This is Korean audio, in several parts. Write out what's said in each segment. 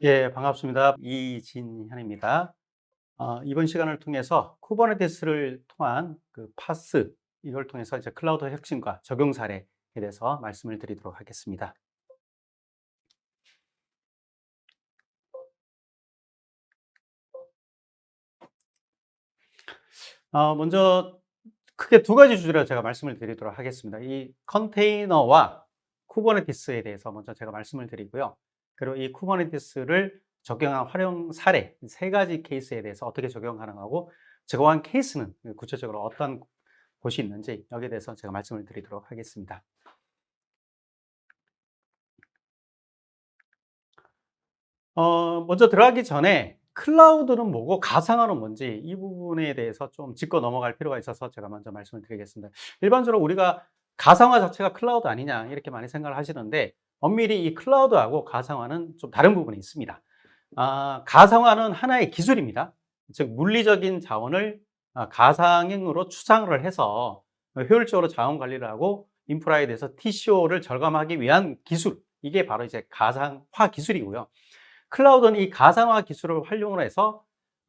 예, 반갑습니다. 이진현입니다. 이번 시간을 통해서 쿠버네티스를 통한 그 파스, 이걸 통해서 이제 클라우드 혁신과 적용 사례에 대해서 말씀을 드리도록 하겠습니다. 먼저 크게 두 가지 주제로 제가 말씀을 드리도록 하겠습니다. 이 컨테이너와 쿠버네티스에 대해서 먼저 제가 말씀을 드리고요. 그리고 이 쿠버네티스를 적용한 활용 사례, 세 가지 케이스에 대해서 어떻게 적용 가능하고, 적용한 케이스는 구체적으로 어떤 곳이 있는지, 여기에 대해서 제가 말씀을 드리도록 하겠습니다. 먼저 들어가기 전에 클라우드는 뭐고 가상화는 뭔지, 이 부분에 대해서 좀 짚고 넘어갈 필요가 있어서 제가 먼저 말씀을 드리겠습니다. 일반적으로 우리가 가상화 자체가 클라우드 아니냐 이렇게 많이 생각을 하시는데, 엄밀히 이 클라우드하고 가상화는 좀 다른 부분이 있습니다. 가상화는 하나의 기술입니다. 즉 물리적인 자원을 가상으로 추상을 해서 효율적으로 자원 관리를 하고 인프라에 대해서 TCO를 절감하기 위한 기술, 이게 바로 이제 가상화 기술이고요. 클라우드는 이 가상화 기술을 활용을 해서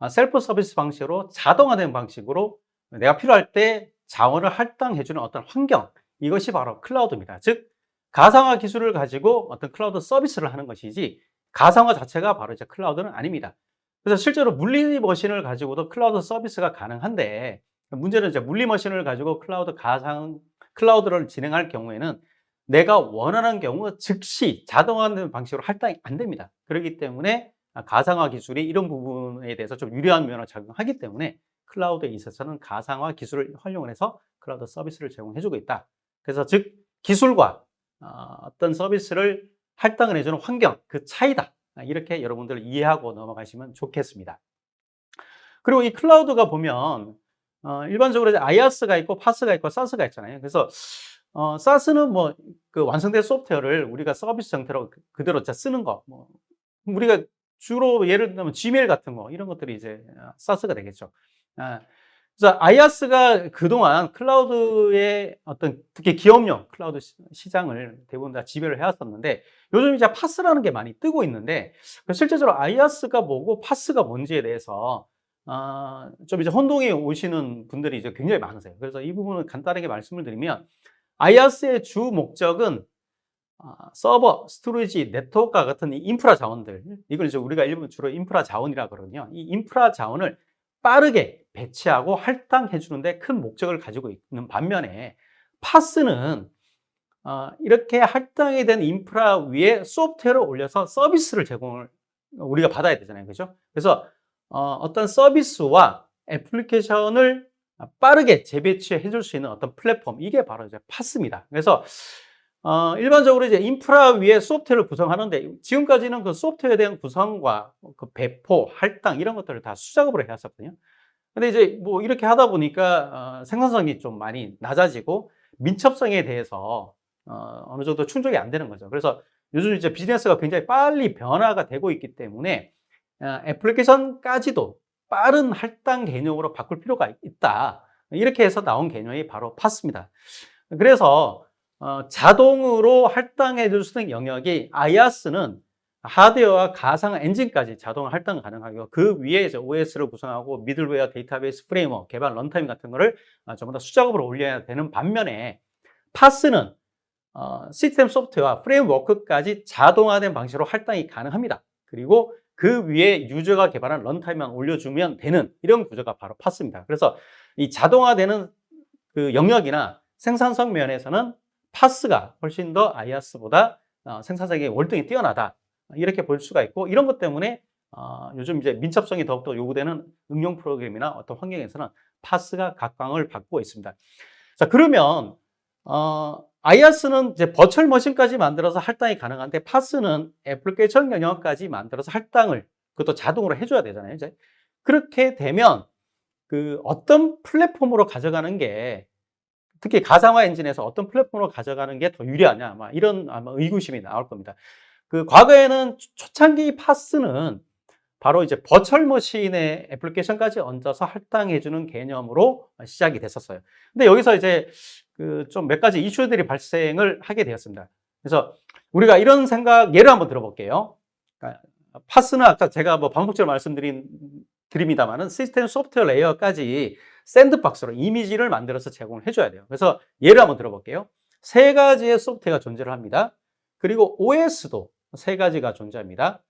셀프 서비스 방식으로 자동화된 방식으로 내가 필요할 때 자원을 할당해주는 어떤 환경, 이것이 바로 클라우드입니다. 즉 가상화 기술을 가지고 어떤 클라우드 서비스를 하는 것이지, 가상화 자체가 바로 이제 클라우드는 아닙니다. 그래서 실제로 물리 머신을 가지고도 클라우드 서비스가 가능한데, 문제는 이제 물리 머신을 가지고 클라우드를 진행할 경우에는 내가 원하는 경우 즉시 자동화되는 방식으로 할당이 안 됩니다. 그렇기 때문에 가상화 기술이 이런 부분에 대해서 좀 유리한 면을 작용하기 때문에 클라우드에 있어서는 가상화 기술을 활용을 해서 클라우드 서비스를 제공해 주고 있다. 그래서 즉 기술과 어떤 서비스를 할당을 해주는 환경, 그 차이다. 이렇게 여러분들 이해하고 넘어가시면 좋겠습니다. 그리고 이 클라우드가 보면 일반적으로 이제 IaaS가 있고 파스가 있고 사스가 있잖아요. 그래서 사스는 뭐 그 완성된 소프트웨어를 우리가 서비스 형태로 그대로 쓰는 거, 뭐 우리가 주로 예를 들면 지메일 같은 거, 이런 것들이 이제 사스가 되겠죠. 아, 그래서 IaaS가 그동안 클라우드의 어떤 특히 기업용 클라우드 시장을 대부분 다 지배를 해왔었는데, 요즘 이제 파스라는 게 많이 뜨고 있는데, 실제적으로 IaaS가 뭐고 파스가 뭔지에 대해서 좀 이제 혼동이 오시는 분들이 이제 굉장히 많으세요. 그래서 이 부분을 간단하게 말씀을 드리면, IaaS의 주 목적은 서버, 스토리지, 네트워크와 같은 이 인프라 자원들, 이걸 이제 우리가 일본 주로 인프라 자원이라고 그러거든요. 이 인프라 자원을 빠르게 배치하고 할당해 주는데 큰 목적을 가지고 있는 반면에, 파스는 이렇게 할당이 된 인프라 위에 소프트웨어를 올려서 서비스를 제공을 우리가 받아야 되잖아요. 그죠? 그래서 어떤 서비스와 애플리케이션을 빠르게 재배치해 줄 수 있는 어떤 플랫폼, 이게 바로 이제 파스입니다. 그래서 일반적으로 이제 인프라 위에 소프트웨어를 구성하는데, 지금까지는 그 소프트웨어에 대한 구성과 그 배포, 할당 이런 것들을 다 수작업으로 해왔었거든요. 근데 이제 뭐 이렇게 하다 보니까 생산성이 좀 많이 낮아지고 민첩성에 대해서 어느 정도 충족이 안 되는 거죠. 그래서 요즘 이제 비즈니스가 굉장히 빨리 변화가 되고 있기 때문에 애플리케이션까지도 빠른 할당 개념으로 바꿀 필요가 있다. 이렇게 해서 나온 개념이 바로 파스입니다. 그래서 자동으로 할당해 줄 수 있는 영역이, IaaS는 하드웨어와 가상 엔진까지 자동 할당 가능하고, 그 위에 이제 OS를 구성하고 미들웨어, 데이터베이스 프레임워크, 개발 런타임 같은 거를 전부 다 수작업으로 올려야 되는 반면에, 파스는 시스템 소프트웨어와 프레임워크까지 자동화된 방식으로 할당이 가능합니다. 그리고 그 위에 유저가 개발한 런타임만 올려주면 되는 이런 구조가 바로 파스입니다. 그래서 이 자동화되는 그 영역이나 생산성 면에서는 파스가 훨씬 더 IaaS보다 생산성이 월등히 뛰어나다, 이렇게 볼 수가 있고, 이런 것 때문에 요즘 이제 민첩성이 더욱더 요구되는 응용 프로그램이나 어떤 환경에서는 파스가 각광을 받고 있습니다. 자, 그러면 IaaS는 이제 버추얼 머신까지 만들어서 할당이 가능한데, 파스는 애플리케이션 영역까지 만들어서 할당을, 그것도 자동으로 해줘야 되잖아요. 이제 그렇게 되면 그 어떤 플랫폼으로 가져가는 게, 특히 가상화 엔진에서 어떤 플랫폼으로 가져가는 게 더 유리하냐, 아마 이런 의구심이 나올 겁니다. 그 과거에는 초창기 파스는 바로 이제 버추얼 머신에 애플리케이션까지 얹어서 할당해주는 개념으로 시작이 됐었어요. 근데 여기서 이제 그 좀 몇 가지 이슈들이 발생을 하게 되었습니다. 그래서 우리가 이런 생각, 예를 한번 들어볼게요. 그러니까 파스는 아까 제가 뭐 반복적으로 드립니다만은 시스템 소프트웨어 레이어까지 샌드박스로 이미지를 만들어서 제공을 해줘야 돼요. 그래서 예를 한번 들어볼게요. 세 가지의 소프트웨어가 존재를 합니다. 그리고 OS도 세 가지가 존재합니다.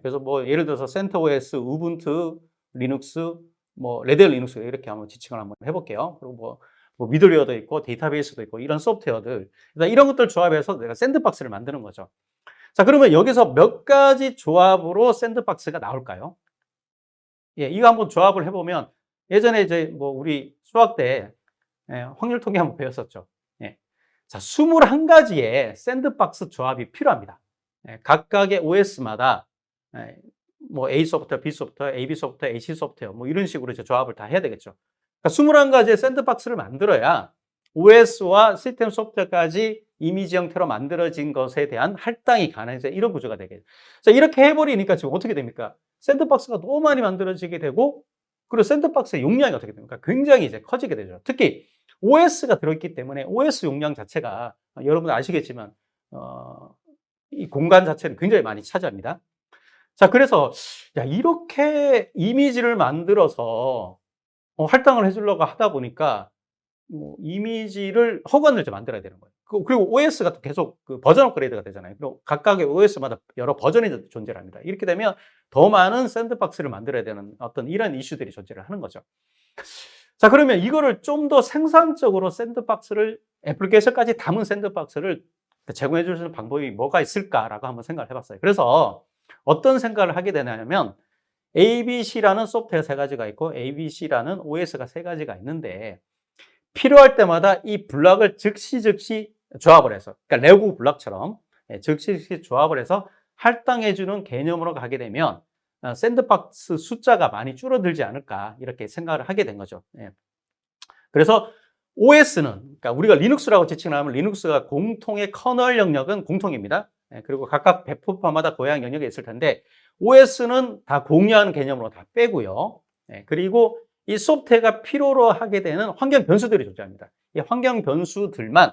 그래서 뭐 예를 들어서 센터OS, 우분투, 리눅스, 뭐 레드헬 리눅스 이렇게 한번 지칭을 한번 해볼게요. 그리고 뭐 미들웨어도 있고 데이터베이스도 있고 이런 소프트웨어들, 그러니까 이런 것들 조합해서 내가 샌드박스를 만드는 거죠. 자, 그러면 여기서 몇 가지 조합으로 샌드박스가 나올까요? 예, 이거 한번 조합을 해보면 예전에 이제 뭐 우리 수학 때 확률 통계 한번 배웠었죠. 예. 자, 21가지의 샌드박스 조합이 필요합니다. 각각의 OS마다 뭐 A 소프트웨어, B 소프트웨어, AB 소프트웨어, AC 소프트웨어 뭐 이런 식으로 이제 조합을 다 해야 되겠죠. 그러니까 21가지의 샌드박스를 만들어야 OS와 시스템 소프트웨어까지 이미지 형태로 만들어진 것에 대한 할당이 가능해서 이런 구조가 되겠죠. 자, 이렇게 해버리니까 지금 어떻게 됩니까? 샌드박스가 너무 많이 만들어지게 되고, 그리고 샌드박스의 용량이 어떻게 됩니까? 굉장히 이제 커지게 되죠. 특히 OS가 들어있기 때문에 OS 용량 자체가 여러분 아시겠지만 이 공간 자체는 굉장히 많이 차지합니다. 자, 그래서 야, 이렇게 이미지를 만들어서 할당을 해주려고 하다 보니까 뭐 이미지를 허관을 좀 만들어야 되는 거예요. 그리고 OS가 계속 그 버전 업그레이드가 되잖아요. 그리고 각각의 OS마다 여러 버전이 존재를 합니다. 이렇게 되면 더 많은 샌드박스를 만들어야 되는 어떤 이런 이슈들이 존재를 하는 거죠. 자, 그러면 이거를 좀 더 생산적으로 샌드박스를, 애플리케이션까지 담은 샌드박스를 제공해 줄 수 있는 방법이 뭐가 있을까라고 한번 생각을 해봤어요. 그래서 어떤 생각을 하게 되냐면 ABC라는 소프트웨어 세 가지가 있고 ABC라는 OS가 세 가지가 있는데, 필요할 때마다 이 블럭을 즉시 조합을 해서, 그러니까 레고 블럭처럼 즉시 조합을 해서 할당해주는 개념으로 가게 되면 샌드박스 숫자가 많이 줄어들지 않을까 이렇게 생각을 하게 된 거죠. 그래서 OS는, 그러니까 우리가 리눅스라고 지칭을 하면 리눅스가 공통의 커널 영역은 공통입니다. 그리고 각각 배포파마다 고양 영역이 있을 텐데 OS는 다 공유하는 개념으로 다 빼고요. 그리고 이 소프트웨어가 필요로 하게 되는 환경 변수들이 존재합니다. 이 환경 변수들만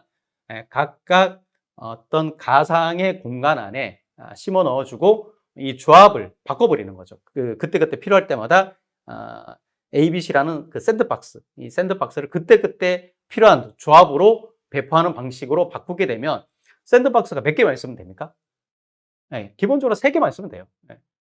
각각 어떤 가상의 공간 안에 심어 넣어주고 이 조합을 바꿔버리는 거죠. 그때그때 필요할 때마다 ABC라는 그 샌드박스, 이 샌드박스를 그때그때 필요한 조합으로 배포하는 방식으로 바꾸게 되면 샌드박스가 몇 개만 있으면 됩니까? 기본적으로 3개만 있으면 돼요.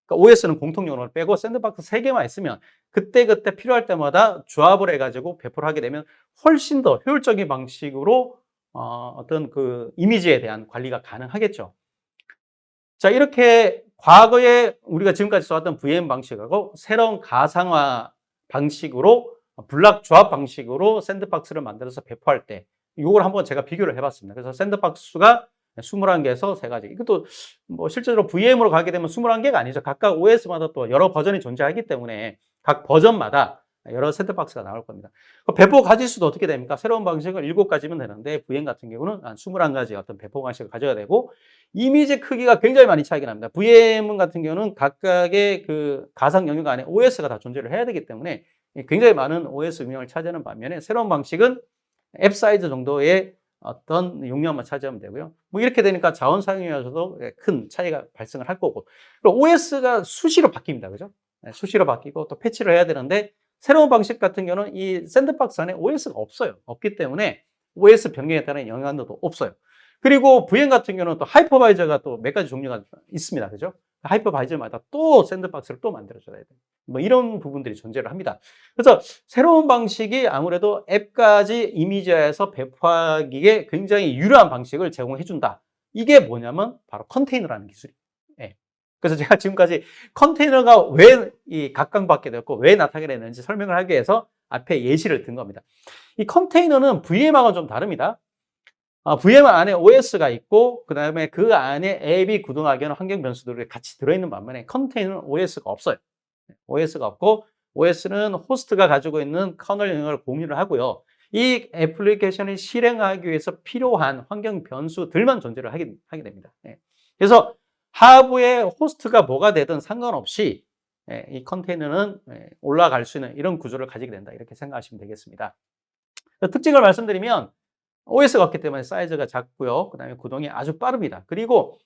그러니까 OS는 공통 용어를 빼고 샌드박스 3개만 있으면 그때그때 필요할 때마다 조합을 해가지고 배포를 하게 되면 훨씬 더 효율적인 방식으로 어떤 그 이미지에 대한 관리가 가능하겠죠. 자, 이렇게 과거에 우리가 지금까지 써왔던 VM 방식하고 새로운 가상화 방식으로 블락 조합 방식으로 샌드박스를 만들어서 배포할 때 이걸 한번 제가 비교를 해봤습니다. 그래서 샌드박스가 21개에서 3가지. 이것도 뭐 실제로 VM으로 가게 되면 21개가 아니죠. 각각 OS마다 또 여러 버전이 존재하기 때문에 각 버전마다 여러 샌드박스가 나올 겁니다. 배포 가지 수도 어떻게 됩니까? 새로운 방식을 7가지면 되는데 VM 같은 경우는 한 21가지 어떤 배포 방식을 가져야 되고, 이미지 크기가 굉장히 많이 차이가 납니다. VM 같은 경우는 각각의 그 가상 영역 안에 OS가 다 존재를 해야 되기 때문에 굉장히 많은 OS 용량을 차지하는 반면에 새로운 방식은 앱 사이즈 정도의 어떤 용량만 차지하면 되고요. 뭐 이렇게 되니까 자원 사용량에서도 큰 차이가 발생을 할 거고, 그리고 OS가 수시로 바뀝니다. 그죠? 수시로 바뀌고 또 패치를 해야 되는데 새로운 방식 같은 경우는 이 샌드박스 안에 OS가 없어요. 없기 때문에 OS 변경에 따른 영향도 없어요. 그리고 VM 같은 경우는 또 하이퍼바이저가 또 몇 가지 종류가 있습니다. 그죠? 하이퍼바이저마다 또 샌드박스를 또 만들어줘야 돼요. 뭐 이런 부분들이 존재를 합니다. 그래서 새로운 방식이 아무래도 앱까지 이미지화해서 배포하기에 굉장히 유리한 방식을 제공해준다. 이게 뭐냐면 바로 컨테이너라는 기술이에요. 그래서 제가 지금까지 컨테이너가 왜 이 각광받게 됐고 왜 나타나게 됐는지 설명을 하기 위해서 앞에 예시를 든 겁니다. 이 컨테이너는 VM하고는 좀 다릅니다. VM 안에 OS가 있고 그다음에 그 안에 앱이 구동하기 위한 환경 변수들이 같이 들어있는 반면에 컨테이너는 OS가 없어요. OS가 없고 OS는 호스트가 가지고 있는 커널 영역을 공유를 하고요. 이 애플리케이션을 실행하기 위해서 필요한 환경 변수들만 존재를 하게 됩니다. 그래서 하부의 호스트가 뭐가 되든 상관없이 이 컨테이너는 올라갈 수 있는 이런 구조를 가지게 된다. 이렇게 생각하시면 되겠습니다. 특징을 말씀드리면 OS가 없기 때문에 사이즈가 작고요. 그 다음에 구동이 아주 빠릅니다. 그리고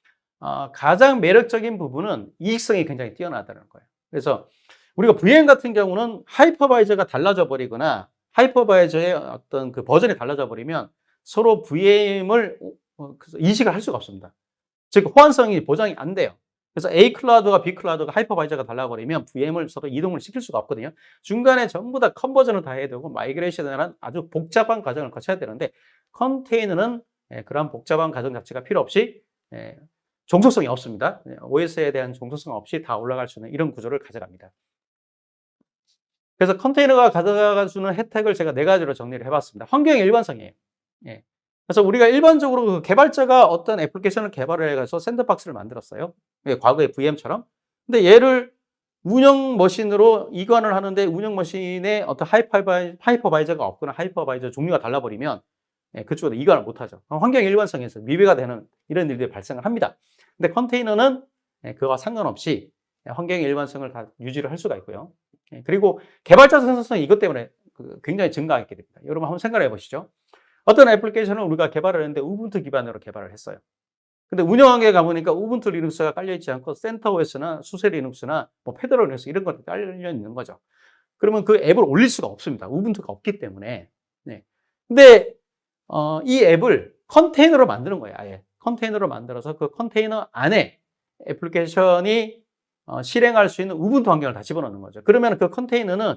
가장 매력적인 부분은 이익성이 굉장히 뛰어나다는 거예요. 그래서 우리가 VM 같은 경우는 하이퍼바이저가 달라져 버리거나 하이퍼바이저의 어떤 그 버전이 달라져 버리면 서로 VM을 인식을 할 수가 없습니다. 즉 호환성이 보장이 안 돼요. 그래서 A 클라우드와 B 클라우드가 하이퍼바이저가 달라버리면 VM을 서로 이동을 시킬 수가 없거든요. 중간에 전부 다 컨버전을 다 해야 되고 마이그레이션이라는 아주 복잡한 과정을 거쳐야 되는데 컨테이너는 그러한 복잡한 과정 자체가 필요 없이 종속성이 없습니다. OS에 대한 종속성 없이 다 올라갈 수 있는 이런 구조를 가져갑니다. 그래서 컨테이너가 가져갈 수 있는 혜택을 제가 4가지로 정리를 해봤습니다. 환경의 일관성이에요. 예. 그래서 우리가 일반적으로 그 개발자가 어떤 애플리케이션을 개발을 해서 샌드박스를 만들었어요. 과거의 VM처럼. 근데 얘를 운영 머신으로 이관을 하는데 운영 머신에 어떤 하이퍼바이저가 없거나 하이퍼바이저 종류가 달라버리면 그쪽으로 이관을 못하죠. 환경 일관성에서 미배가 되는 이런 일들이 발생을 합니다. 근데 컨테이너는 그와 상관없이 환경의 일관성을 다 유지를 할 수가 있고요. 그리고 개발자 생산성이 이것 때문에 굉장히 증가하게 됩니다. 여러분 한번 생각해 보시죠. 어떤 애플리케이션을 우리가 개발을 했는데 우분투 기반으로 개발을 했어요. 근데 운영하게 가보니까 우분투 리눅스가 깔려있지 않고 센터OS나 수세 리눅스나 뭐 페더럴 리눅스 이런 것들이 깔려 있는 거죠. 그러면 그 앱을 올릴 수가 없습니다. 우분투가 없기 때문에. 네. 근데 이 앱을 컨테이너로 만드는 거예요. 아예 컨테이너로 만들어서 그 컨테이너 안에 애플리케이션이 실행할 수 있는 우분투 환경을 다 집어넣는 거죠. 그러면 그 컨테이너는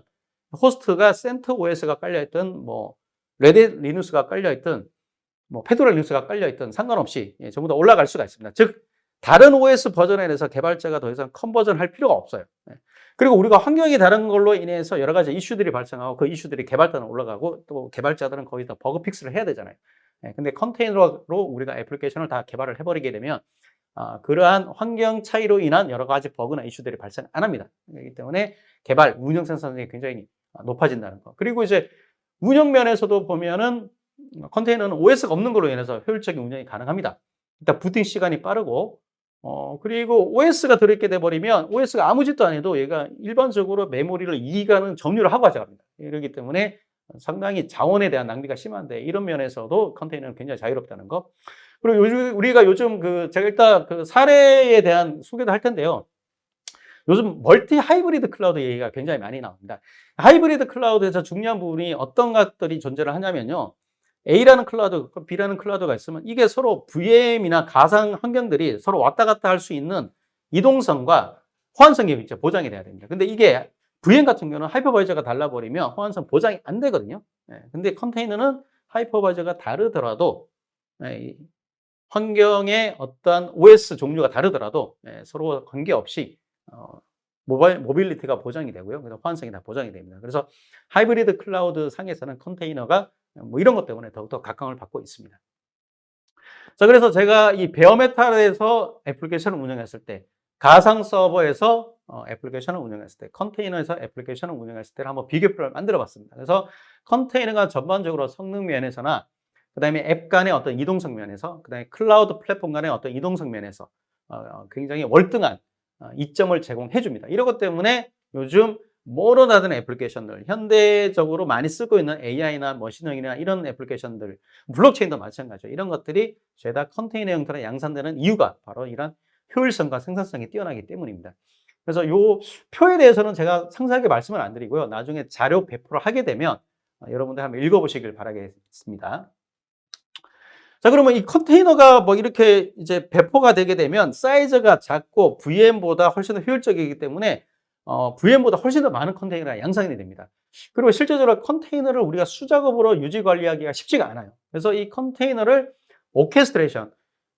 호스트가 센터OS가 깔려있던 뭐 레딧 리눅스가 깔려있던 뭐 페도럴 리눅스가 깔려있던 상관없이 전부 다 올라갈 수가 있습니다. 즉 다른 OS 버전에 대해서 개발자가 더 이상 컨버전 할 필요가 없어요. 그리고 우리가 환경이 다른 걸로 인해서 여러 가지 이슈들이 발생하고 그 이슈들이 개발자는 올라가고 또 개발자들은 거기서 버그 픽스를 해야 되잖아요. 근데 컨테이너로 우리가 애플리케이션을 다 개발을 해버리게 되면 그러한 환경 차이로 인한 여러 가지 버그나 이슈들이 발생 안 합니다. 그렇기 때문에 개발, 운영 생산성이 굉장히 높아진다는 거. 그리고 이제 운영 면에서도 보면은 컨테이너는 OS가 없는 걸로 인해서 효율적인 운영이 가능합니다. 일단 부팅 시간이 빠르고 그리고 OS가 들어있게 돼버리면 OS가 아무 짓도 안 해도 얘가 일반적으로 메모리를 이익하는 점유를 하고 가져갑니다. 이러기 때문에 상당히 자원에 대한 낭비가 심한데 이런 면에서도 컨테이너는 굉장히 자유롭다는 거. 그리고 우리가 요즘 제가 일단 그 사례에 대한 소개도 할 텐데요. 요즘 멀티 하이브리드 클라우드 얘기가 굉장히 많이 나옵니다. 하이브리드 클라우드에서 중요한 부분이 어떤 것들이 존재를 하냐면요. A라는 클라우드, B라는 클라우드가 있으면 이게 서로 VM이나 가상 환경들이 서로 왔다 갔다 할 수 있는 이동성과 호환성이 이제 보장이 돼야 됩니다. 근데 이게 VM 같은 경우는 하이퍼바이저가 달라버리면 호환성 보장이 안 되거든요. 근데 컨테이너는 하이퍼바이저가 다르더라도 환경의 어떤 OS 종류가 다르더라도 서로 관계없이 모빌리티가 보장이 되고요. 그래서 호환성이 다 보장이 됩니다. 그래서 하이브리드 클라우드 상에서는 컨테이너가 뭐 이런 것 때문에 더욱더 각광을 받고 있습니다. 자, 그래서 제가 이 베어메탈에서 애플리케이션을 운영했을 때, 가상 서버에서 애플리케이션을 운영했을 때, 컨테이너에서 애플리케이션을 운영했을 때를 한번 비교표를 만들어 봤습니다. 그래서 컨테이너가 전반적으로 성능 면에서나 그다음에 앱 간의 어떤 이동성 면에서, 그다음에 클라우드 플랫폼 간의 어떤 이동성 면에서 굉장히 월등한 이점을 제공해 줍니다. 이런 것 때문에 요즘 뭐로 나든 애플리케이션들, 현대적으로 많이 쓰고 있는 AI나 머신러닝이나 이런 애플리케이션들, 블록체인도 마찬가지죠. 이런 것들이 죄다 컨테이너 형태로 양산되는 이유가 바로 이런 효율성과 생산성이 뛰어나기 때문입니다. 그래서 요 표에 대해서는 제가 상세하게 말씀을 안 드리고요. 나중에 자료 배포를 하게 되면 여러분들 한번 읽어보시길 바라겠습니다. 자, 그러면 이 컨테이너가 뭐 이렇게 이제 배포가 되게 되면 사이즈가 작고 VM보다 훨씬 더 효율적이기 때문에 VM보다 훨씬 더 많은 컨테이너가 양산이 됩니다. 그리고 실제적으로 컨테이너를 우리가 수작업으로 유지 관리하기가 쉽지가 않아요. 그래서 이 컨테이너를 오케스트레이션,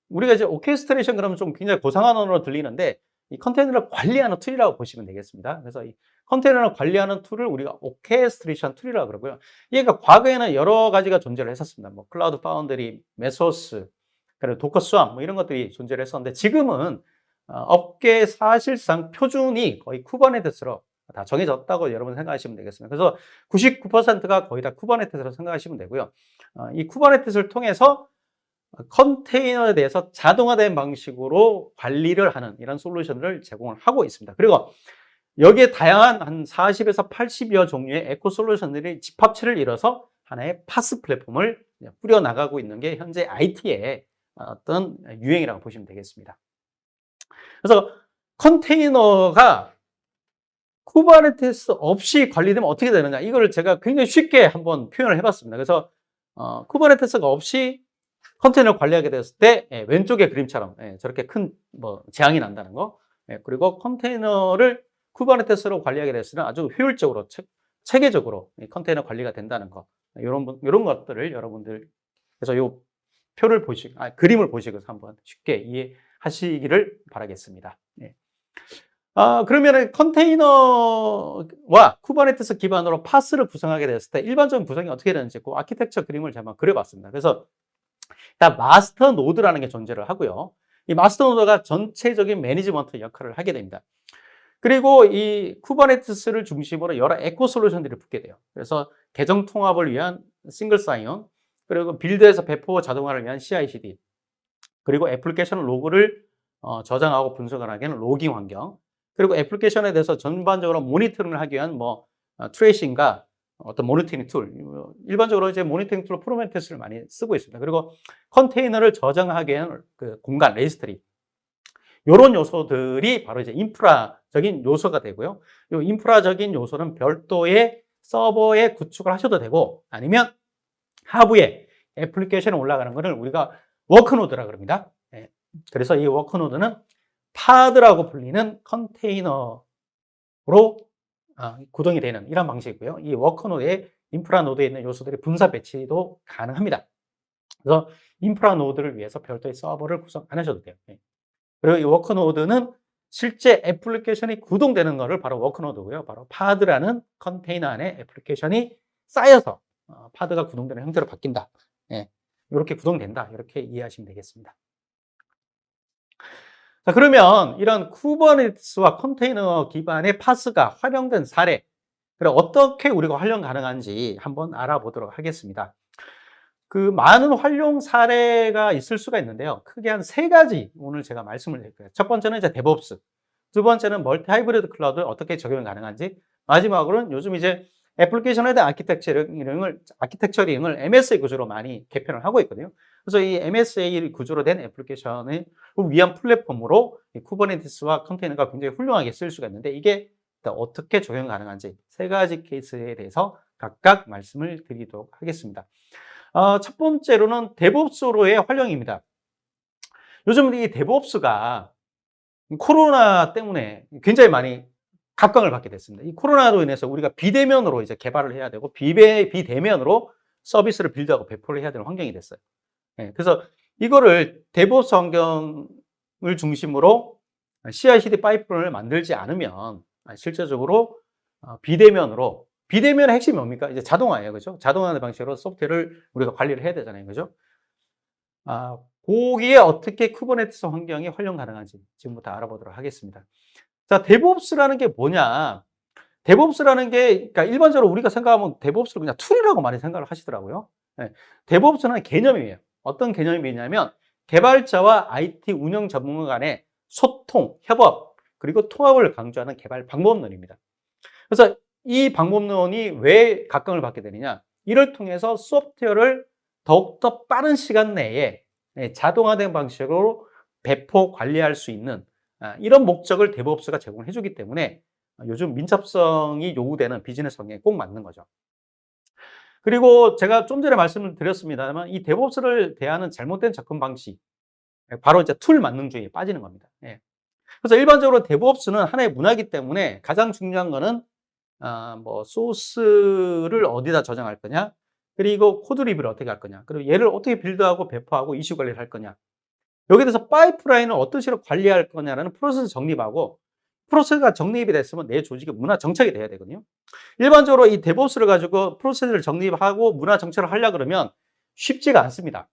우리가 이제 오케스트레이션 그러면 좀 굉장히 고상한 언어로 들리는데 이 컨테이너를 관리하는 툴이라고 보시면 되겠습니다. 그래서 이 컨테이너를 관리하는 툴을 우리가 오케스트레이션 툴이라고 그러고요. 얘가 과거에는 여러 가지가 존재를 했었습니다. 뭐 클라우드 파운드리, 메소스, 그리고 도커 스왑 뭐 이런 것들이 존재를 했었는데 지금은 업계 사실상 표준이 거의 쿠버네티스로 다 정해졌다고 여러분 생각하시면 되겠습니다. 그래서 99%가 거의 다 쿠버네티스로 생각하시면 되고요. 이 쿠버네티스를 통해서 컨테이너에 대해서 자동화된 방식으로 관리를 하는 이런 솔루션을 제공을 하고 있습니다. 그리고 여기에 다양한 한 40에서 80여 종류의 에코 솔루션들이 집합체를 이뤄서 하나의 파스 플랫폼을 뿌려나가고 있는 게 현재 IT의 어떤 유행이라고 보시면 되겠습니다. 그래서 컨테이너가 쿠버네티스 없이 관리되면 어떻게 되느냐, 이거를 제가 굉장히 쉽게 한번 표현을 해봤습니다. 그래서 쿠버네티스가 없이 컨테이너를 관리하게 됐을 때, 왼쪽의 그림처럼, 저렇게 큰 재앙이 난다는 거. 그리고 컨테이너를 쿠버네티스로 관리하게 됐을 때는 아주 효율적으로, 체계적으로 이 컨테이너 관리가 된다는 거. 이런 것들을 여러분들, 그래서 요 표를 그림을 보시고서 한번 쉽게 이해하시기를 바라겠습니다. 네. 그러면은 컨테이너와 쿠버네티스 기반으로 파스를 구성하게 됐을 때 일반적인 구성이 어떻게 되는지 그 아키텍처 그림을 제가 그려봤습니다. 그래서 일단 마스터 노드라는 게 존재를 하고요. 이 마스터 노드가 전체적인 매니지먼트 역할을 하게 됩니다. 그리고 이 쿠버네티스를 중심으로 여러 에코 솔루션들이 붙게 돼요. 그래서 계정 통합을 위한 싱글 사인온, 그리고 빌드에서 배포 자동화를 위한 CI/CD, 그리고 애플리케이션 로그를 저장하고 분석을 하기 위한 로깅 환경, 그리고 애플리케이션에 대해서 전반적으로 모니터링을 하기 위한 트레이싱과 어떤 모니터링 툴, 일반적으로 이제 모니터링 툴로 프로메테스를 많이 쓰고 있습니다. 그리고 컨테이너를 저장하기 위한 그 공간, 레지스트리, 이런 요소들이 바로 이제 인프라적인 요소가 되고요. 이 인프라적인 요소는 별도의 서버에 구축을 하셔도 되고, 아니면 하부에 애플리케이션에 올라가는 것을 우리가 워크노드라 그럽니다. 그래서 이 워크노드는 파드라고 불리는 컨테이너로 구동이 되는 이런 방식이고요. 이 워크노드의 인프라 노드에 있는 요소들의 분산 배치도 가능합니다. 그래서 인프라 노드를 위해서 별도의 서버를 구성 안 하셔도 돼요. 그리고 이 워크노드는 실제 애플리케이션이 구동되는 것을 바로 워크노드고요. 바로 파드라는 컨테이너 안에 애플리케이션이 쌓여서 파드가 구동되는 형태로 바뀐다. 이렇게 구동된다. 이렇게 이해하시면 되겠습니다. 자, 그러면 이런 쿠버네티스와 컨테이너 기반의 파스가 활용된 사례, 그리고 어떻게 우리가 활용 가능한지 한번 알아보도록 하겠습니다. 그 많은 활용 사례가 있을 수가 있는데요. 크게 한 3가지 오늘 제가 말씀을 드릴 거예요. 첫 번째는 이제 데브옵스, 두 번째는 멀티 하이브리드 클라우드를 어떻게 적용이 가능한지, 마지막으로는 요즘 이제 애플리케이션에 대한 아키텍처링을 MSA 구조로 많이 개편을 하고 있거든요. 그래서 이 MSA 구조로 된 애플리케이션을 위한 플랫폼으로 이 쿠버네티스와 컨테이너가 굉장히 훌륭하게 쓸 수가 있는데, 이게 어떻게 적용 가능한지 3가지 케이스에 대해서 각각 말씀을 드리도록 하겠습니다. 첫 번째로는 데브옵스로의 활용입니다. 요즘 이 데브옵스가 코로나 때문에 굉장히 많이 각광을 받게 됐습니다. 이 코로나로 인해서 우리가 비대면으로 이제 개발을 해야 되고 비대면으로 서비스를 빌드하고 배포를 해야 되는 환경이 됐어요. 그래서 이거를 데브옵스 환경을 중심으로 CI/CD 파이프를 만들지 않으면 실제적으로 비대면의 핵심이 뭡니까? 이제 자동화예요. 그죠? 자동화하는 방식으로 소프트웨어를 우리가 관리를 해야 되잖아요. 그죠? 거기에 어떻게 쿠버네티스 환경이 활용 가능한지 지금부터 알아보도록 하겠습니다. 자, 데브옵스라는 게 뭐냐? 데브옵스라는 게, 그러니까 일반적으로 우리가 생각하면 데브옵스를 그냥 툴이라고 많이 생각을 하시더라고요. 데브옵스는 개념이에요. 어떤 개념이냐면 개발자와 IT 운영 전문가 간의 소통, 협업, 그리고 통합을 강조하는 개발 방법론입니다. 그래서 이 방법론이 왜 각광을 받게 되느냐? 이를 통해서 소프트웨어를 더욱더 빠른 시간 내에 자동화된 방식으로 배포 관리할 수 있는 이런 목적을 데브옵스가 제공해 주기 때문에 요즘 민첩성이 요구되는 비즈니스 환경에 꼭 맞는 거죠. 그리고 제가 좀 전에 말씀을 드렸습니다만 이 데브옵스를 대하는 잘못된 접근 방식, 바로 이제 툴 만능주의에 빠지는 겁니다. 그래서 일반적으로 데브옵스는 하나의 문화이기 때문에 가장 중요한 거는 소스를 어디다 저장할 거냐, 그리고 코드 리뷰를 어떻게 할 거냐, 그리고 얘를 어떻게 빌드하고 배포하고 이슈 관리를 할 거냐, 여기에 대해서 파이프라인을 어떤 식으로 관리할 거냐라는 프로세스 정립하고, 프로세스가 정립이 됐으면 내 조직의 문화 정착이 돼야 되거든요. 일반적으로 이 데브옵스를 가지고 프로세스를 정립하고 문화 정착을 하려고 그러면 쉽지가 않습니다.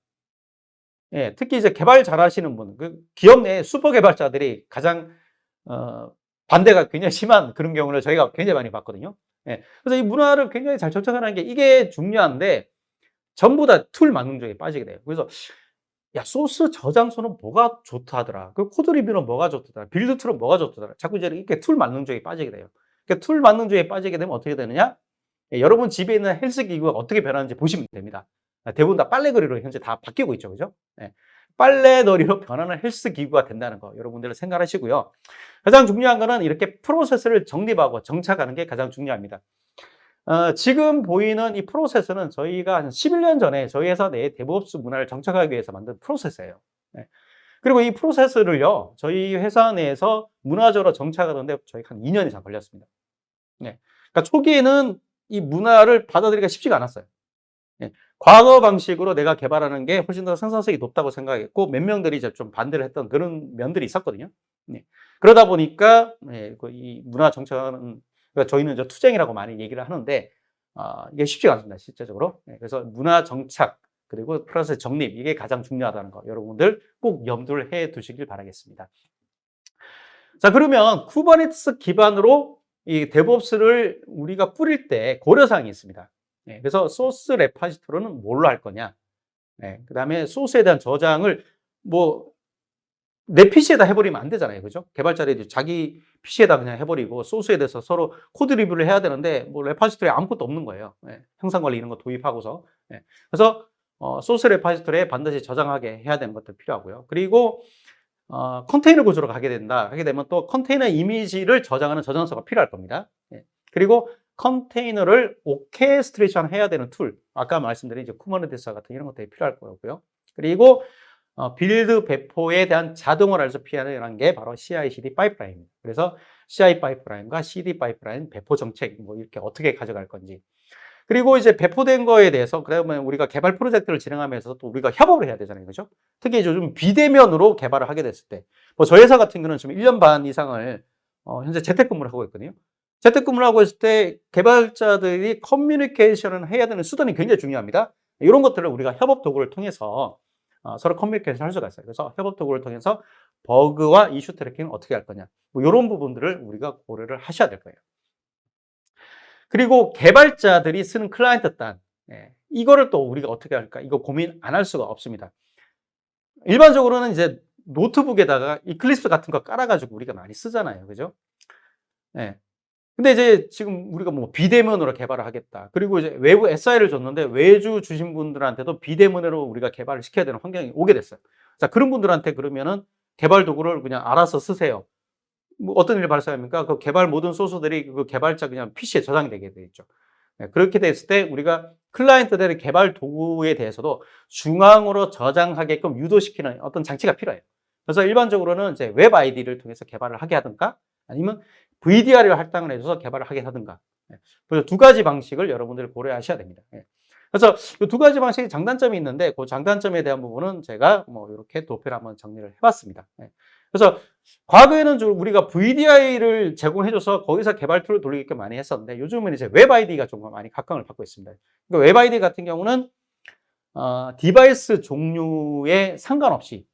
특히 이제 개발 잘하시는 분, 기업 내 슈퍼 개발자들이 가장 반대가 굉장히 심한 그런 경우를 저희가 굉장히 많이 봤거든요. 그래서 이 문화를 굉장히 잘 정착하는 게 이게 중요한데 전부 다 툴 만능주의에 빠지게 돼요. 그래서 야, 소스 저장소는 뭐가 좋다더라. 그 코드 리뷰는 뭐가 좋다더라. 빌드 툴은 뭐가 좋다더라. 자꾸 이제 이렇게 툴 만능주의에 빠지게 돼요. 그러니까 툴 만능주의에 빠지게 되면 어떻게 되느냐? 여러분 집에 있는 헬스 기구가 어떻게 변하는지 보시면 됩니다. 대부분 다 빨래 거리로 현재 다 바뀌고 있죠. 그죠? 빨래놀이로 변하는 헬스 기구가 된다는 거 여러분들 생각하시고요. 가장 중요한 거는 이렇게 프로세스를 정립하고 정착하는 게 가장 중요합니다. 지금 보이는 이 프로세스는 저희가 한 11년 전에 저희 회사 내에 데브옵스 문화를 정착하기 위해서 만든 프로세스예요. 네. 그리고 이 프로세스를요, 저희 회사 내에서 문화적으로 정착하는데 저희 한 2년 이상 걸렸습니다. 네. 그러니까 초기에는 이 문화를 받아들이기가 쉽지가 않았어요. 예. 과거 방식으로 내가 개발하는 게 훨씬 더 생산성이 높다고 생각했고, 몇 명들이 이제 좀 반대를 했던 그런 면들이 있었거든요. 네. 그러다 보니까, 예, 이 문화 정착은, 그러니까 저희는 이제 투쟁이라고 많이 얘기를 하는데, 이게 쉽지가 않습니다, 실제적으로. 예, 그래서 문화 정착, 그리고 프로세스 정립, 이게 가장 중요하다는 거, 여러분들 꼭 염두를 해 두시길 바라겠습니다. 자, 그러면 쿠버네티스 기반으로 이 데브옵스를 우리가 뿌릴 때 고려사항이 있습니다. 예, 그래서 소스 레파지토리는 뭘로 할 거냐. 예, 그 다음에 소스에 대한 저장을 뭐 내 PC에다 해버리면 안 되잖아요. 그죠? 개발자들이 자기 PC에다 그냥 해버리고 소스에 대해서 서로 코드 리뷰를 해야 되는데 뭐 레파지토리에 아무것도 없는 거예요. 예, 형상 관리 이런 거 도입하고서. 예, 그래서 소스 레파지토리에 반드시 저장하게 해야 되는 것들 필요하고요. 그리고 컨테이너 구조로 하게 되면 또 컨테이너 이미지를 저장하는 저장소가 필요할 겁니다. 예. 그리고 컨테이너를 오케스트레이션 해야 되는 툴, 아까 말씀드린 이제 쿠버네티스 같은 이런 것들이 필요할 거고요. 그리고 빌드 배포에 대한 자동화를 해서 피하는 게 바로 CI/CD 파이프라인입니다. 그래서 CI 파이프라인과 CD 파이프라인 배포 정책 뭐 이렇게 어떻게 가져갈 건지. 그리고 이제 배포된 거에 대해서 그러면 우리가 개발 프로젝트를 진행하면서 또 우리가 협업을 해야 되잖아요. 그죠? 특히 요즘 비대면으로 개발을 하게 됐을 때, 뭐 저희 회사 같은 경우는 지금 1년 반 이상을 현재 재택근무를 하고 있거든요. 재택근무를 하고 있을 때 개발자들이 커뮤니케이션을 해야 되는 수단이 굉장히 중요합니다. 이런 것들을 우리가 협업 도구를 통해서 서로 커뮤니케이션을 할 수가 있어요. 그래서 협업 도구를 통해서 버그와 이슈 트래킹을 어떻게 할 거냐. 뭐 이런 부분들을 우리가 고려를 하셔야 될 거예요. 그리고 개발자들이 쓰는 클라이언트 단, 예, 이거를 또 우리가 어떻게 할까? 이거 고민 안 할 수가 없습니다. 일반적으로는 이제 노트북에다가 이클립스 같은 거 깔아가지고 우리가 많이 쓰잖아요. 그죠? 예. 근데 이제 지금 우리가 뭐 비대면으로 개발을 하겠다. 그리고 이제 외부 SI를 줬는데 외주 주신 분들한테도 비대면으로 우리가 개발을 시켜야 되는 환경이 오게 됐어요. 자, 그런 분들한테 그러면은 개발 도구를 그냥 알아서 쓰세요. 뭐 어떤 일이 발생합니까? 그 개발 모든 소스들이 그 개발자 그냥 PC에 저장이 되게 돼 있죠. 네, 그렇게 됐을 때 우리가 클라이언트들의 개발 도구에 대해서도 중앙으로 저장하게끔 유도시키는 어떤 장치가 필요해요. 그래서 일반적으로는 이제 웹 아이디를 통해서 개발을 하게 하든가 아니면 VDR을 할당을 해줘서 개발을 하게 하든가. 네, 그래서 두 가지 방식을 여러분들 고려하셔야 됩니다. 네. 그래서 이 두 가지 방식의 장단점이 있는데 그 장단점에 대한 부분은 제가 뭐 이렇게 도표를 한번 정리를 해봤습니다. 네. 그래서 과거에는 좀 우리가 VDI를 제공해줘서 거기서 개발 툴을 돌리게끔 많이 했었는데 요즘은 이제 웹 아이디가 좀 많이 각광을 받고 있습니다. 그러니까 웹 아이디 같은 경우는 디바이스 종류에 상관없이,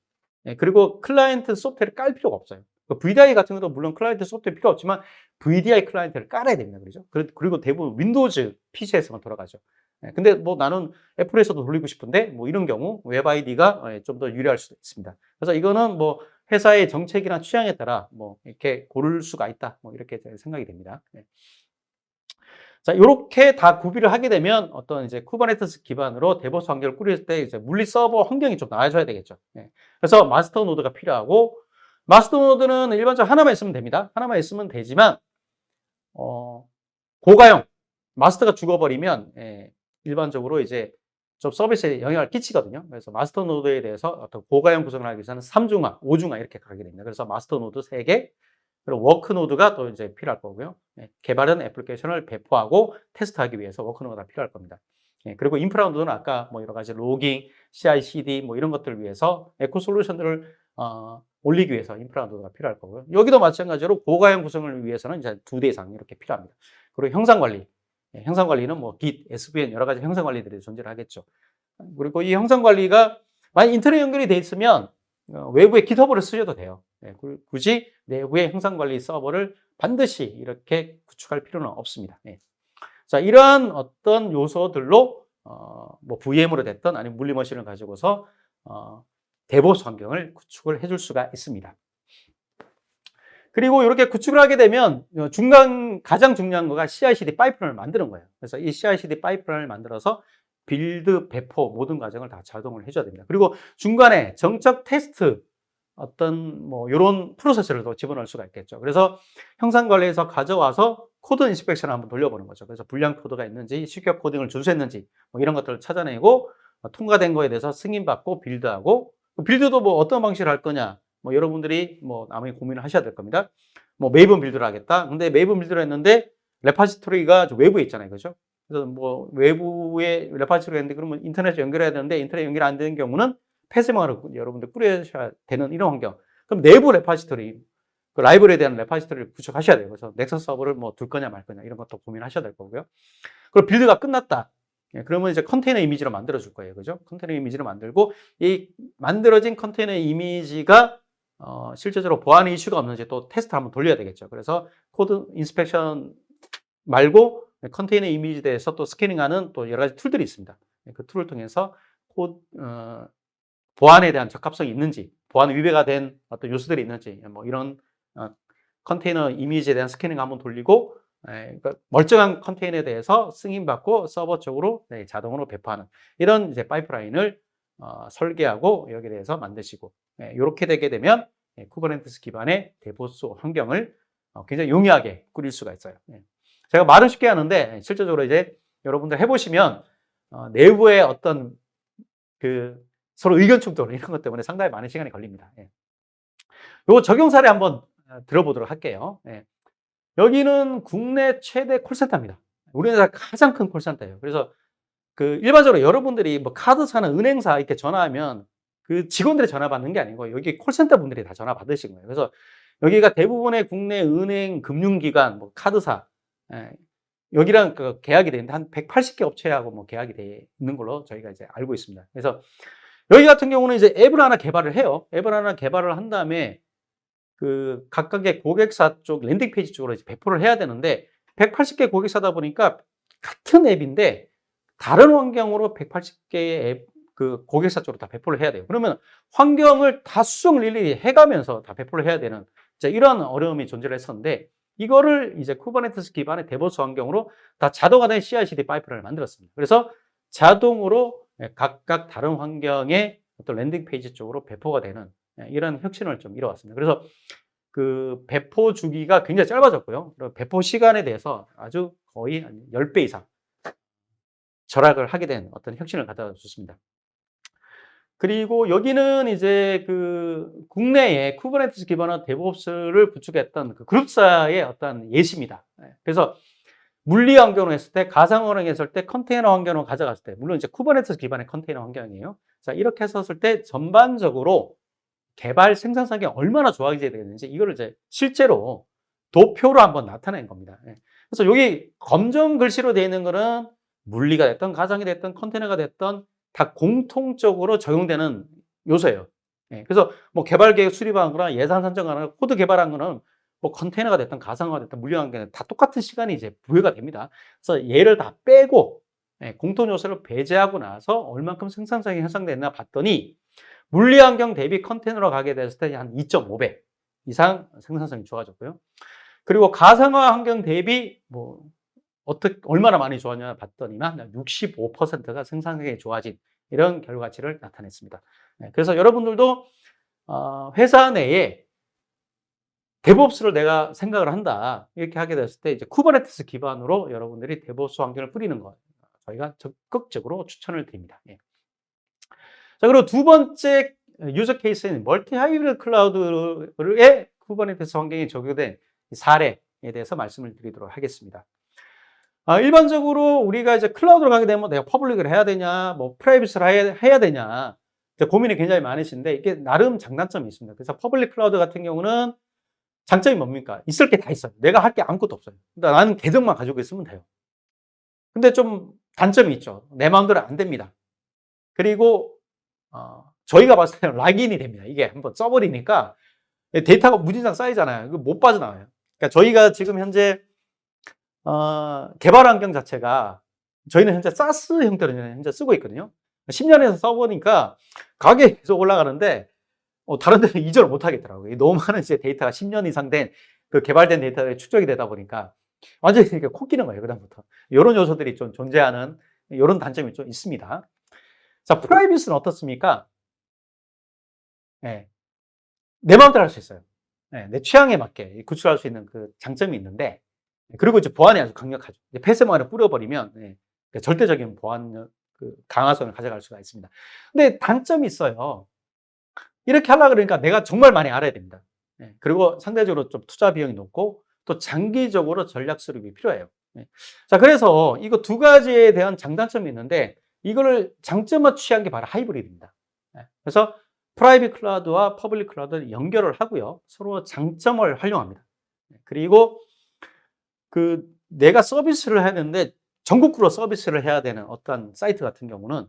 예, 그리고 클라이언트 소프트웨어를 깔 필요가 없어요. VDI 같은 경우도 물론 클라이언트 소프트웨어 필요 없지만 VDI 클라이언트를 깔아야 됩니다. 그죠? 그리고 대부분 윈도우즈 PC에서만 돌아가죠. 예, 근데 뭐 나는 애플에서도 돌리고 싶은데 뭐 이런 경우 웹 아이디가 좀 더 유리할 수도 있습니다. 그래서 이거는 뭐 회사의 정책이나 취향에 따라 뭐 이렇게 고를 수가 있다. 뭐 이렇게 생각이 됩니다. 네. 자, 이렇게 다 구비를 하게 되면 어떤 이제 쿠버네티스 기반으로 데브옵스 환경을 꾸릴 때 이제 물리 서버 환경이 좀 나아져야 되겠죠. 네. 그래서 마스터 노드가 필요하고 마스터 노드는 일반적으로 하나만 있으면 됩니다. 하나만 있으면 되지만 고가형 마스터가 죽어버리면, 예, 일반적으로 이제 좀 서비스에 영향을 끼치거든요. 그래서 마스터 노드에 대해서 어떤 고가형 구성을 하기 위해서는 3중화, 5중화 이렇게 가게 됩니다. 그래서 마스터 노드 3개, 그리고 워크 노드가 또 이제 필요할 거고요. 예, 개발은 애플리케이션을 배포하고 테스트하기 위해서 워크 노드가 필요할 겁니다. 예, 그리고 인프라 노드는 아까 뭐 여러 가지 로깅, CI/CD 뭐 이런 것들을 위해서 에코 솔루션들을 올리기 위해서 인프라 노드가 필요할 거고요. 여기도 마찬가지로 고가형 구성을 위해서는 이제 2대 이상 이렇게 필요합니다. 그리고 형상 관리. 예, 형상 관리는 뭐 Git, SVN 여러 가지 형상 관리들이 존재를 하겠죠. 그리고 이 형상 관리가 만약 인터넷 연결이 돼 있으면 외부에 GitHub를 쓰셔도 돼요. 예, 굳이 내부의 형상 관리 서버를 반드시 이렇게 구축할 필요는 없습니다. 예. 자, 이러한 어떤 요소들로 뭐 VM으로 됐든 아니면 물리머신을 가지고서 데브옵스 환경을 구축을 해줄 수가 있습니다. 그리고 이렇게 구축을 하게 되면 가장 중요한 거가 CI/CD 파이프라인을 만드는 거예요. 그래서 이 CI/CD 파이프라인을 만들어서 빌드, 배포 모든 과정을 다 자동으로 해줘야 됩니다. 그리고 중간에 정적 테스트 어떤 뭐 이런 프로세스를 또 집어넣을 수가 있겠죠. 그래서 형상 관리에서 가져와서 코드 인스펙션을 한번 돌려보는 거죠. 그래서 불량 코드가 있는지, 실격 코딩을 준수했는지 뭐 이런 것들을 찾아내고 통과된 거에 대해서 승인받고 빌드하고, 빌드도 뭐 어떤 방식으로 할 거냐, 뭐 여러분들이 뭐 나중에 고민을 하셔야 될 겁니다. 뭐 메이븐 빌드를 하겠다. 근데 메이븐 빌드를 했는데 레파지토리가 외부에 있잖아요, 그죠? 그래서 뭐 외부에 레파지토리가 있는데 그러면 인터넷에 연결해야 되는데 인터넷 연결 안 되는 경우는 패스망을 여러분들 꾸려셔야 되는 이런 환경. 그럼 내부 레파지토리, 그 라이브러리에 대한 레파지토리를 구축하셔야 돼요. 그래서 넥서스 서버를 뭐 둘 거냐 말 거냐 이런 것도 고민하셔야 될 거고요. 그리고 빌드가 끝났다. 그러면 이제 컨테이너 이미지로 만들어 줄 거예요. 그죠? 컨테이너 이미지로 만들고 이 만들어진 컨테이너 이미지가 실제적으로 보안 이슈가 없는지 또 테스트 한번 돌려야 되겠죠. 그래서 코드 인스펙션 말고 컨테이너 이미지에 대해서 또 스캐닝하는 또 여러 가지 툴들이 있습니다. 그 툴을 통해서 보안에 대한 적합성이 있는지, 보안 위배가 된 어떤 요소들이 있는지, 뭐 이런 컨테이너 이미지에 대한 스캐닝 한번 돌리고, 그러니까 멀쩡한 컨테이너에 대해서 승인받고 서버 쪽으로 자동으로 배포하는 이런 이제 파이프라인을 설계하고 여기에 대해서 만드시고, 이렇게 되게 되면 쿠버네티스 기반의 데보스 환경을 굉장히 용이하게 꾸릴 수가 있어요. 제가 말은 쉽게 하는데 실제적으로 이제 여러분들 해보시면 내부의 어떤 그 서로 의견 충돌 이런 것 때문에 상당히 많은 시간이 걸립니다. 요거 적용 사례 한번 들어보도록 할게요. 여기는 국내 최대 콜센터입니다. 우리나라 가장 큰 콜센터예요. 그래서 그 일반적으로 여러분들이 뭐 카드사나 은행사 이렇게 전화하면 그 직원들이 전화 받는 게 아니고 여기 콜센터 분들이 다 전화 받으신 거예요. 그래서 여기가 대부분의 국내 은행, 금융기관, 뭐 카드사, 여기랑 그 계약이 되는데 한 180개 업체하고 뭐 계약이 돼 있는 걸로 저희가 이제 알고 있습니다. 그래서 여기 같은 경우는 이제 앱을 하나 개발을 해요. 앱을 하나 개발을 한 다음에 그 각각의 고객사 쪽 랜딩 페이지 쪽으로 이제 배포를 해야 되는데 180개 고객사다 보니까 같은 앱인데 다른 환경으로 180개의 앱 그 고객사 쪽으로 다 배포를 해야 돼요. 그러면 환경을 다 수정 일일이 해가면서 다 배포를 해야 되는 이런 어려움이 존재를 했었는데 이거를 이제 쿠버네티스 기반의 데보스 환경으로 다 자동화된 CI/CD 파이프라인을 만들었습니다. 그래서 자동으로 각각 다른 환경의 어떤 랜딩 페이지 쪽으로 배포가 되는 이런 혁신을 좀 이뤄왔습니다. 그래서 그 배포 주기가 굉장히 짧아졌고요. 그리고 배포 시간에 대해서 아주 거의 한 10배 이상 절약을 하게 된 어떤 혁신을 가져다 줬습니다. 그리고 여기는 이제 그 국내에 쿠버네티스 기반의 데브옵스를 구축했던 그 그룹사의 어떤 예시입니다. 그래서 물리 환경으로 했을 때, 가상 환경으로 했을 때, 컨테이너 환경으로 가져갔을 때, 물론 이제 쿠버네티스 기반의 컨테이너 환경이에요. 자, 이렇게 했었을 때 전반적으로 개발 생산성이 얼마나 좋아지게 되는지 이거를 이제 실제로 도표로 한번 나타낸 겁니다. 그래서 여기 검정 글씨로 되어 있는 거는 물리가 됐던 가상이 됐던 컨테이너가 됐던 다 공통적으로 적용되는 요소예요. 그래서 뭐 개발 계획 수립한 거나 예산 산정하거나 코드 개발한 거는 뭐 컨테이너가 됐든 가상화가 됐든 물리 환경이 다 똑같은 시간이 이제 부여가 됩니다. 그래서 얘를 다 빼고 공통 요소를 배제하고 나서 얼만큼 생산성이 향상됐나 봤더니 물리 환경 대비 컨테이너로 가게 됐을 때 한 2.5배 이상 생산성이 좋아졌고요. 그리고 가상화 환경 대비 뭐 어떻게 얼마나 많이 좋았냐 봤더니만 65%가 생산성이 좋아진 이런 결과치를 나타냈습니다. 그래서 여러분들도 회사 내에 데브옵스를 내가 생각을 한다 이렇게 하게 됐을 때 이제 쿠버네티스 기반으로 여러분들이 데브옵스 환경을 뿌리는 것 저희가 적극적으로 추천을 드립니다. 자, 그리고 두 번째 유저 케이스는 멀티 하이브리드 클라우드의 쿠버네티스 환경이 적용된 사례에 대해서 말씀을 드리도록 하겠습니다. 일반적으로 우리가 이제 클라우드로 가게 되면 내가 퍼블릭을 해야 되냐, 뭐 프라이빗을 해야 되냐 고민이 굉장히 많으신데 이게 나름 장단점이 있습니다. 그래서 퍼블릭 클라우드 같은 경우는 장점이 뭡니까? 있을 게 다 있어요. 내가 할 게 아무것도 없어요. 그러니까 나는 계정만 가지고 있으면 돼요. 근데 좀 단점이 있죠. 내 마음대로 안 됩니다. 그리고 저희가 봤을 때는 락인이 됩니다. 이게 한번 써버리니까 데이터가 무진장 쌓이잖아요. 이거 못 빠져나와요. 그러니까 저희가 지금 현재 개발 환경 자체가 저희는 현재 사스 형태로 현재 쓰고 있거든요. 10년에서 써보니까 가격이 계속 올라가는데 다른 데는 이전을 못 하겠더라고요. 너무 많은 이제 데이터가 10년 이상 된 그 개발된 데이터가 축적이 되다 보니까 완전히 이렇게 코끼는 거예요. 그다음부터 이런 요소들이 좀 존재하는 이런 단점이 좀 있습니다. 자, 프라이빗은 어떻습니까? 예, 내 마음대로 할 수 있어요. 예, 내 취향에 맞게 구출할 수 있는 그 장점이 있는데, 그리고 이제 보안이 아주 강력하죠. 폐쇄망을 뿌려버리면 절대적인 보안 그 강화성을 가져갈 수가 있습니다. 근데 단점이 있어요. 이렇게 하려고 그러니까 내가 정말 많이 알아야 됩니다. 그리고 상대적으로 좀 투자 비용이 높고 또 장기적으로 전략 수립이 필요해요. 자, 그래서 이거 두 가지에 대한 장단점이 있는데 이거를 장점을 취한 게 바로 하이브리드입니다. 그래서 프라이빗 클라우드와 퍼블릭 클라우드를 연결을 하고요. 서로 장점을 활용합니다. 그리고 그 내가 서비스를 해야 되는데 전국구로 서비스를 해야 되는 어떤 사이트 같은 경우는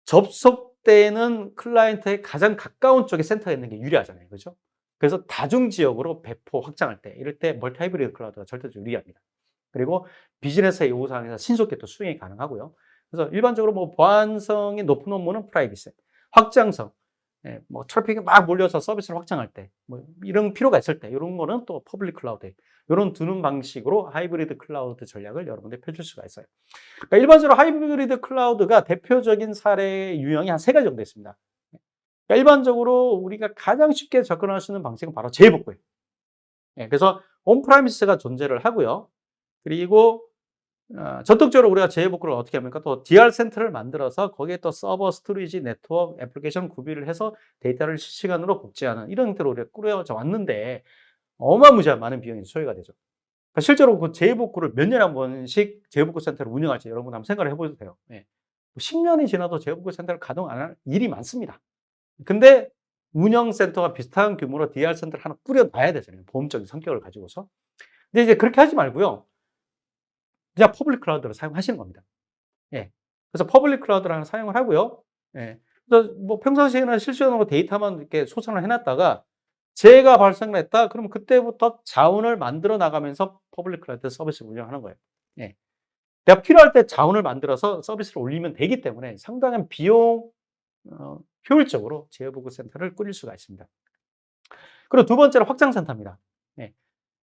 접속되는 클라이언트의 가장 가까운 쪽에 센터가 있는 게 유리하잖아요. 그죠? 그래서 다중 지역으로 배포 확장할 때, 이럴 때 멀티 하이브리드 클라우드가 절대적으로 유리합니다. 그리고 비즈니스의 요구사항에서 신속히 또 수행이 가능하고요. 그래서 일반적으로 뭐 보안성이 높은 업무는 프라이빗, 확장성, 뭐 트래픽이 막 몰려서 서비스를 확장할 때, 뭐 이런 필요가 있을 때, 이런 거는 또 퍼블릭 클라우드, 이런 두는 방식으로 하이브리드 클라우드 전략을 여러분들 펼칠 수가 있어요. 그러니까 일반적으로 하이브리드 클라우드가 대표적인 사례 유형이 한 세 가지 정도 있습니다. 그러니까 일반적으로 우리가 가장 쉽게 접근할 수 있는 방식은 바로 재해복구예요. 그래서 온프라미스가 존재를 하고요. 그리고 전통적으로 우리가 재해복구를 어떻게 합니까? 또 DR 센터를 만들어서 거기에 또 서버, 스토리지, 네트워크, 애플리케이션 구비를 해서 데이터를 실시간으로 복제하는 이런 형태로 우리가 꾸려져 왔는데 어마무지한 많은 비용이 소요가 되죠. 그러니까 실제로 그 재해복구를 몇 년에 한 번씩 재해복구 센터를 운영할지 여러분 한번 생각을 해보셔도 돼요. 10년이 지나도 재해복구 센터를 가동 안 할 일이 많습니다. 근데 운영센터가 비슷한 규모로 DR 센터를 하나 꾸려놔야 되잖아요. 보험적인 성격을 가지고서. 근데 이제 그렇게 하지 말고요. 그냥 퍼블릭 클라우드를 사용하시는 겁니다. 그래서 퍼블릭 클라우드를 하나 사용을 하고요. 그래서 뭐 평상시에는 실시간으로 데이터만 이렇게 소산을 해놨다가 재해가 발생을 했다? 그러면 그때부터 자원을 만들어 나가면서 퍼블릭 클라우드 서비스를 운영하는 거예요. 내가 필요할 때 자원을 만들어서 서비스를 올리면 되기 때문에 상당한 비용, 효율적으로 재해복구 센터를 꾸릴 수가 있습니다. 그리고 두 번째로 확장센터입니다.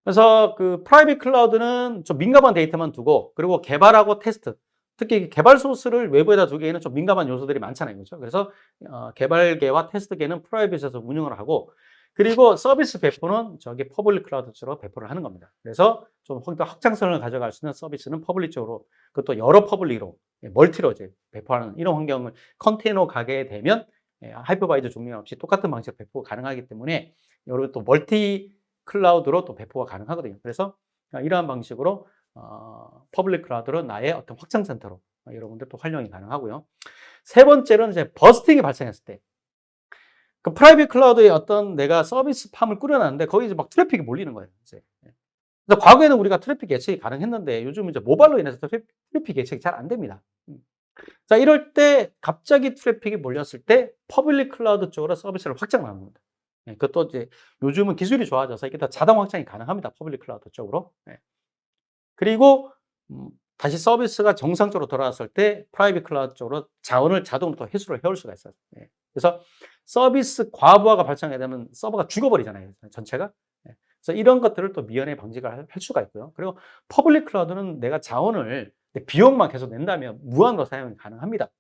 그래서 그 프라이빗 클라우드는 좀 민감한 데이터만 두고 그리고 개발하고 테스트, 특히 개발 소스를 외부에다 두기에는 좀 민감한 요소들이 많잖아요. 그렇죠? 그래서 개발계와 테스트계는 프라이빗에서 운영을 하고 그리고 서비스 배포는 저기 퍼블릭 클라우드 쪽으로 배포를 하는 겁니다. 그래서 좀 더 확장성을 가져갈 수 있는 서비스는 퍼블릭 쪽으로 그것도 여러 퍼블릭으로 멀티로 이제 배포하는 이런 환경을 컨테이너 가게 되면 하이퍼바이저 종류 없이 똑같은 방식으로 배포가 가능하기 때문에 여러 또 멀티 클라우드로 또 배포가 가능하거든요. 그래서 이러한 방식으로 퍼블릭 클라우드로 나의 어떤 확장 센터로 여러분들 또 활용이 가능하고요. 세 번째는 이제 버스팅이 발생했을 때, 그 프라이빗 클라우드에 어떤 내가 서비스 팜을 꾸려놨는데 거기 이제 막 트래픽이 몰리는 거예요. 이제. 그래서 과거에는 우리가 트래픽 예측이 가능했는데 요즘은 이제 모바일로 인해서 트래픽 예측이 잘 안 됩니다. 자, 이럴 때 갑자기 트래픽이 몰렸을 때 퍼블릭 클라우드 쪽으로 서비스를 확장하는 겁니다. 그것도 이제 요즘은 기술이 좋아져서 이게 다 자동 확장이 가능합니다. 퍼블릭 클라우드 쪽으로. 그리고 다시 서비스가 정상적으로 돌아왔을 때 프라이빗 클라우드 쪽으로 자원을 자동으로 또 회수를 해올 수가 있어요. 그래서 서비스 과부하가 발생하게 되면 서버가 죽어버리잖아요. 전체가. 그래서 이런 것들을 또 미연에 방지를 할 수가 있고요. 그리고 퍼블릭 클라우드는 내가 자원을 비용만 계속 낸다면 무한으로 사용이 가능합니다.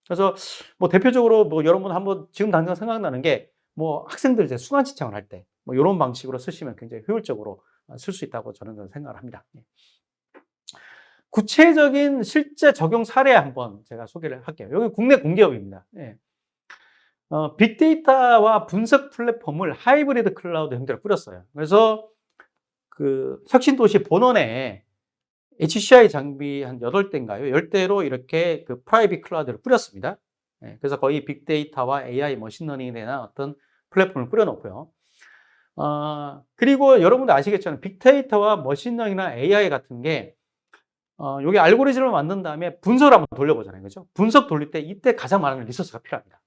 그래서 뭐 대표적으로 뭐 여러분 한번 지금 당장 생각나는 게 뭐 학생들 이제 수강 신청을 할 때 뭐 이런 방식으로 쓰시면 굉장히 효율적으로 쓸 수 있다고 저는 생각을 합니다. 구체적인 실제 적용 사례 한번 제가 소개를 할게요. 여기 국내 공기업입니다. 빅데이터와 분석 플랫폼을 하이브리드 클라우드 형태로 꾸렸어요. 그래서 그 혁신도시 본원에 HCI 장비 한 8대인가요? 10대로 이렇게 그 프라이빗 클라우드를 뿌렸습니다. 그래서 거의 빅데이터와 AI 머신러닝에 대한 어떤 플랫폼을 뿌려놓고요. 그리고 여러분들 아시겠지만 빅데이터와 머신러닝이나 AI 같은 게 여기 알고리즘을 만든 다음에 분석을 한번 돌려보잖아요. 그죠? 분석 돌릴 때 이때 가장 많은 리소스가 필요합니다.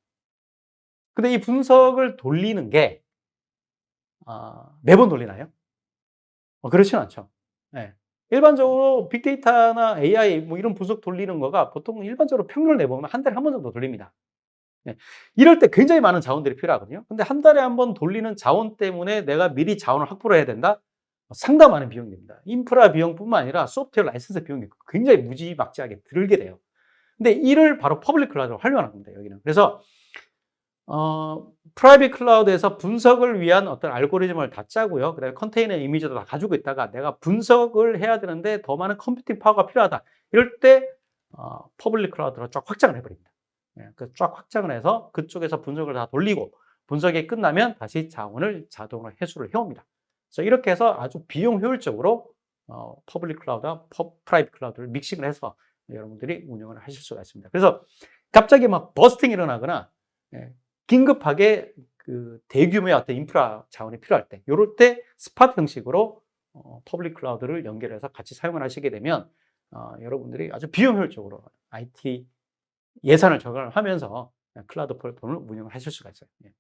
근데 이 분석을 돌리는 게 매번 돌리나요? 그렇지는 않죠. 일반적으로 빅데이터나 AI 뭐 이런 분석 돌리는 거가 보통 일반적으로 평균을 내보면 한 달에 한 번 정도 돌립니다. 이럴 때 굉장히 많은 자원들이 필요하거든요. 근데 한 달에 한 번 돌리는 자원 때문에 내가 미리 자원을 확보를 해야 된다? 상당히 많은 비용이 됩니다. 인프라 비용뿐만 아니라 소프트웨어 라이선스 비용이 굉장히 무지막지하게 들게 돼요. 근데 이를 바로 퍼블릭 클라우드로 활용하는 겁니다, 여기는. 그래서 프라이빗 클라우드에서 분석을 위한 어떤 알고리즘을 다 짜고요. 그다음에 컨테이너 이미지도 다 가지고 있다가 내가 분석을 해야 되는데 더 많은 컴퓨팅 파워가 필요하다. 이럴 때 퍼블릭 클라우드로 쫙 확장을 해버립니다. 예, 쫙 확장을 해서 그쪽에서 분석을 다 돌리고 분석이 끝나면 다시 자원을 자동으로 회수를 해옵니다. 그래서 이렇게 해서 아주 비용 효율적으로 퍼블릭 클라우드와 프라이빗 클라우드를 믹싱을 해서 여러분들이 운영을 하실 수가 있습니다. 그래서 갑자기 막 버스팅이 일어나거나 예, 긴급하게 그 대규모의 어떤 인프라 자원이 필요할 때, 이럴 때 스팟 형식으로 퍼블릭 클라우드를 연결해서 같이 사용을 하시게 되면 여러분들이 아주 비용 효율적으로 IT 예산을 절감하면서 클라우드 플랫폼을 운영을 하실 수가 있어요. 예.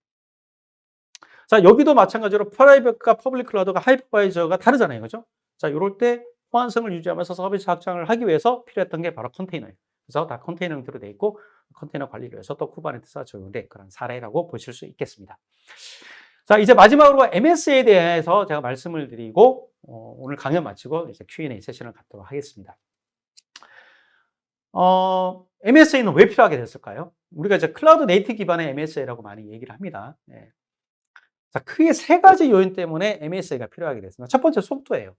자, 여기도 마찬가지로 프라이빗과 퍼블릭 클라우드가 하이퍼바이저가 다르잖아요. 그죠? 자, 이럴 때 호환성을 유지하면서 서비스 확장을 하기 위해서 필요했던 게 바로 컨테이너예요. 그래서 다 컨테이너 형태로 되어 있고 컨테이너 관리를 위해서 또 쿠버네티스가 적용된 그런 사례라고 보실 수 있겠습니다. 자, 이제 마지막으로 MS에 대해서 제가 말씀을 드리고 오늘 강연 마치고 이제 Q&A 세션을 갖도록 하겠습니다. MSA는 왜 필요하게 됐을까요? 우리가 이제 클라우드 네이티브 기반의 MSA라고 많이 얘기를 합니다. 네. 자, 크게 세 가지 요인 때문에 MSA가 필요하게 됐습니다. 첫 번째 속도예요.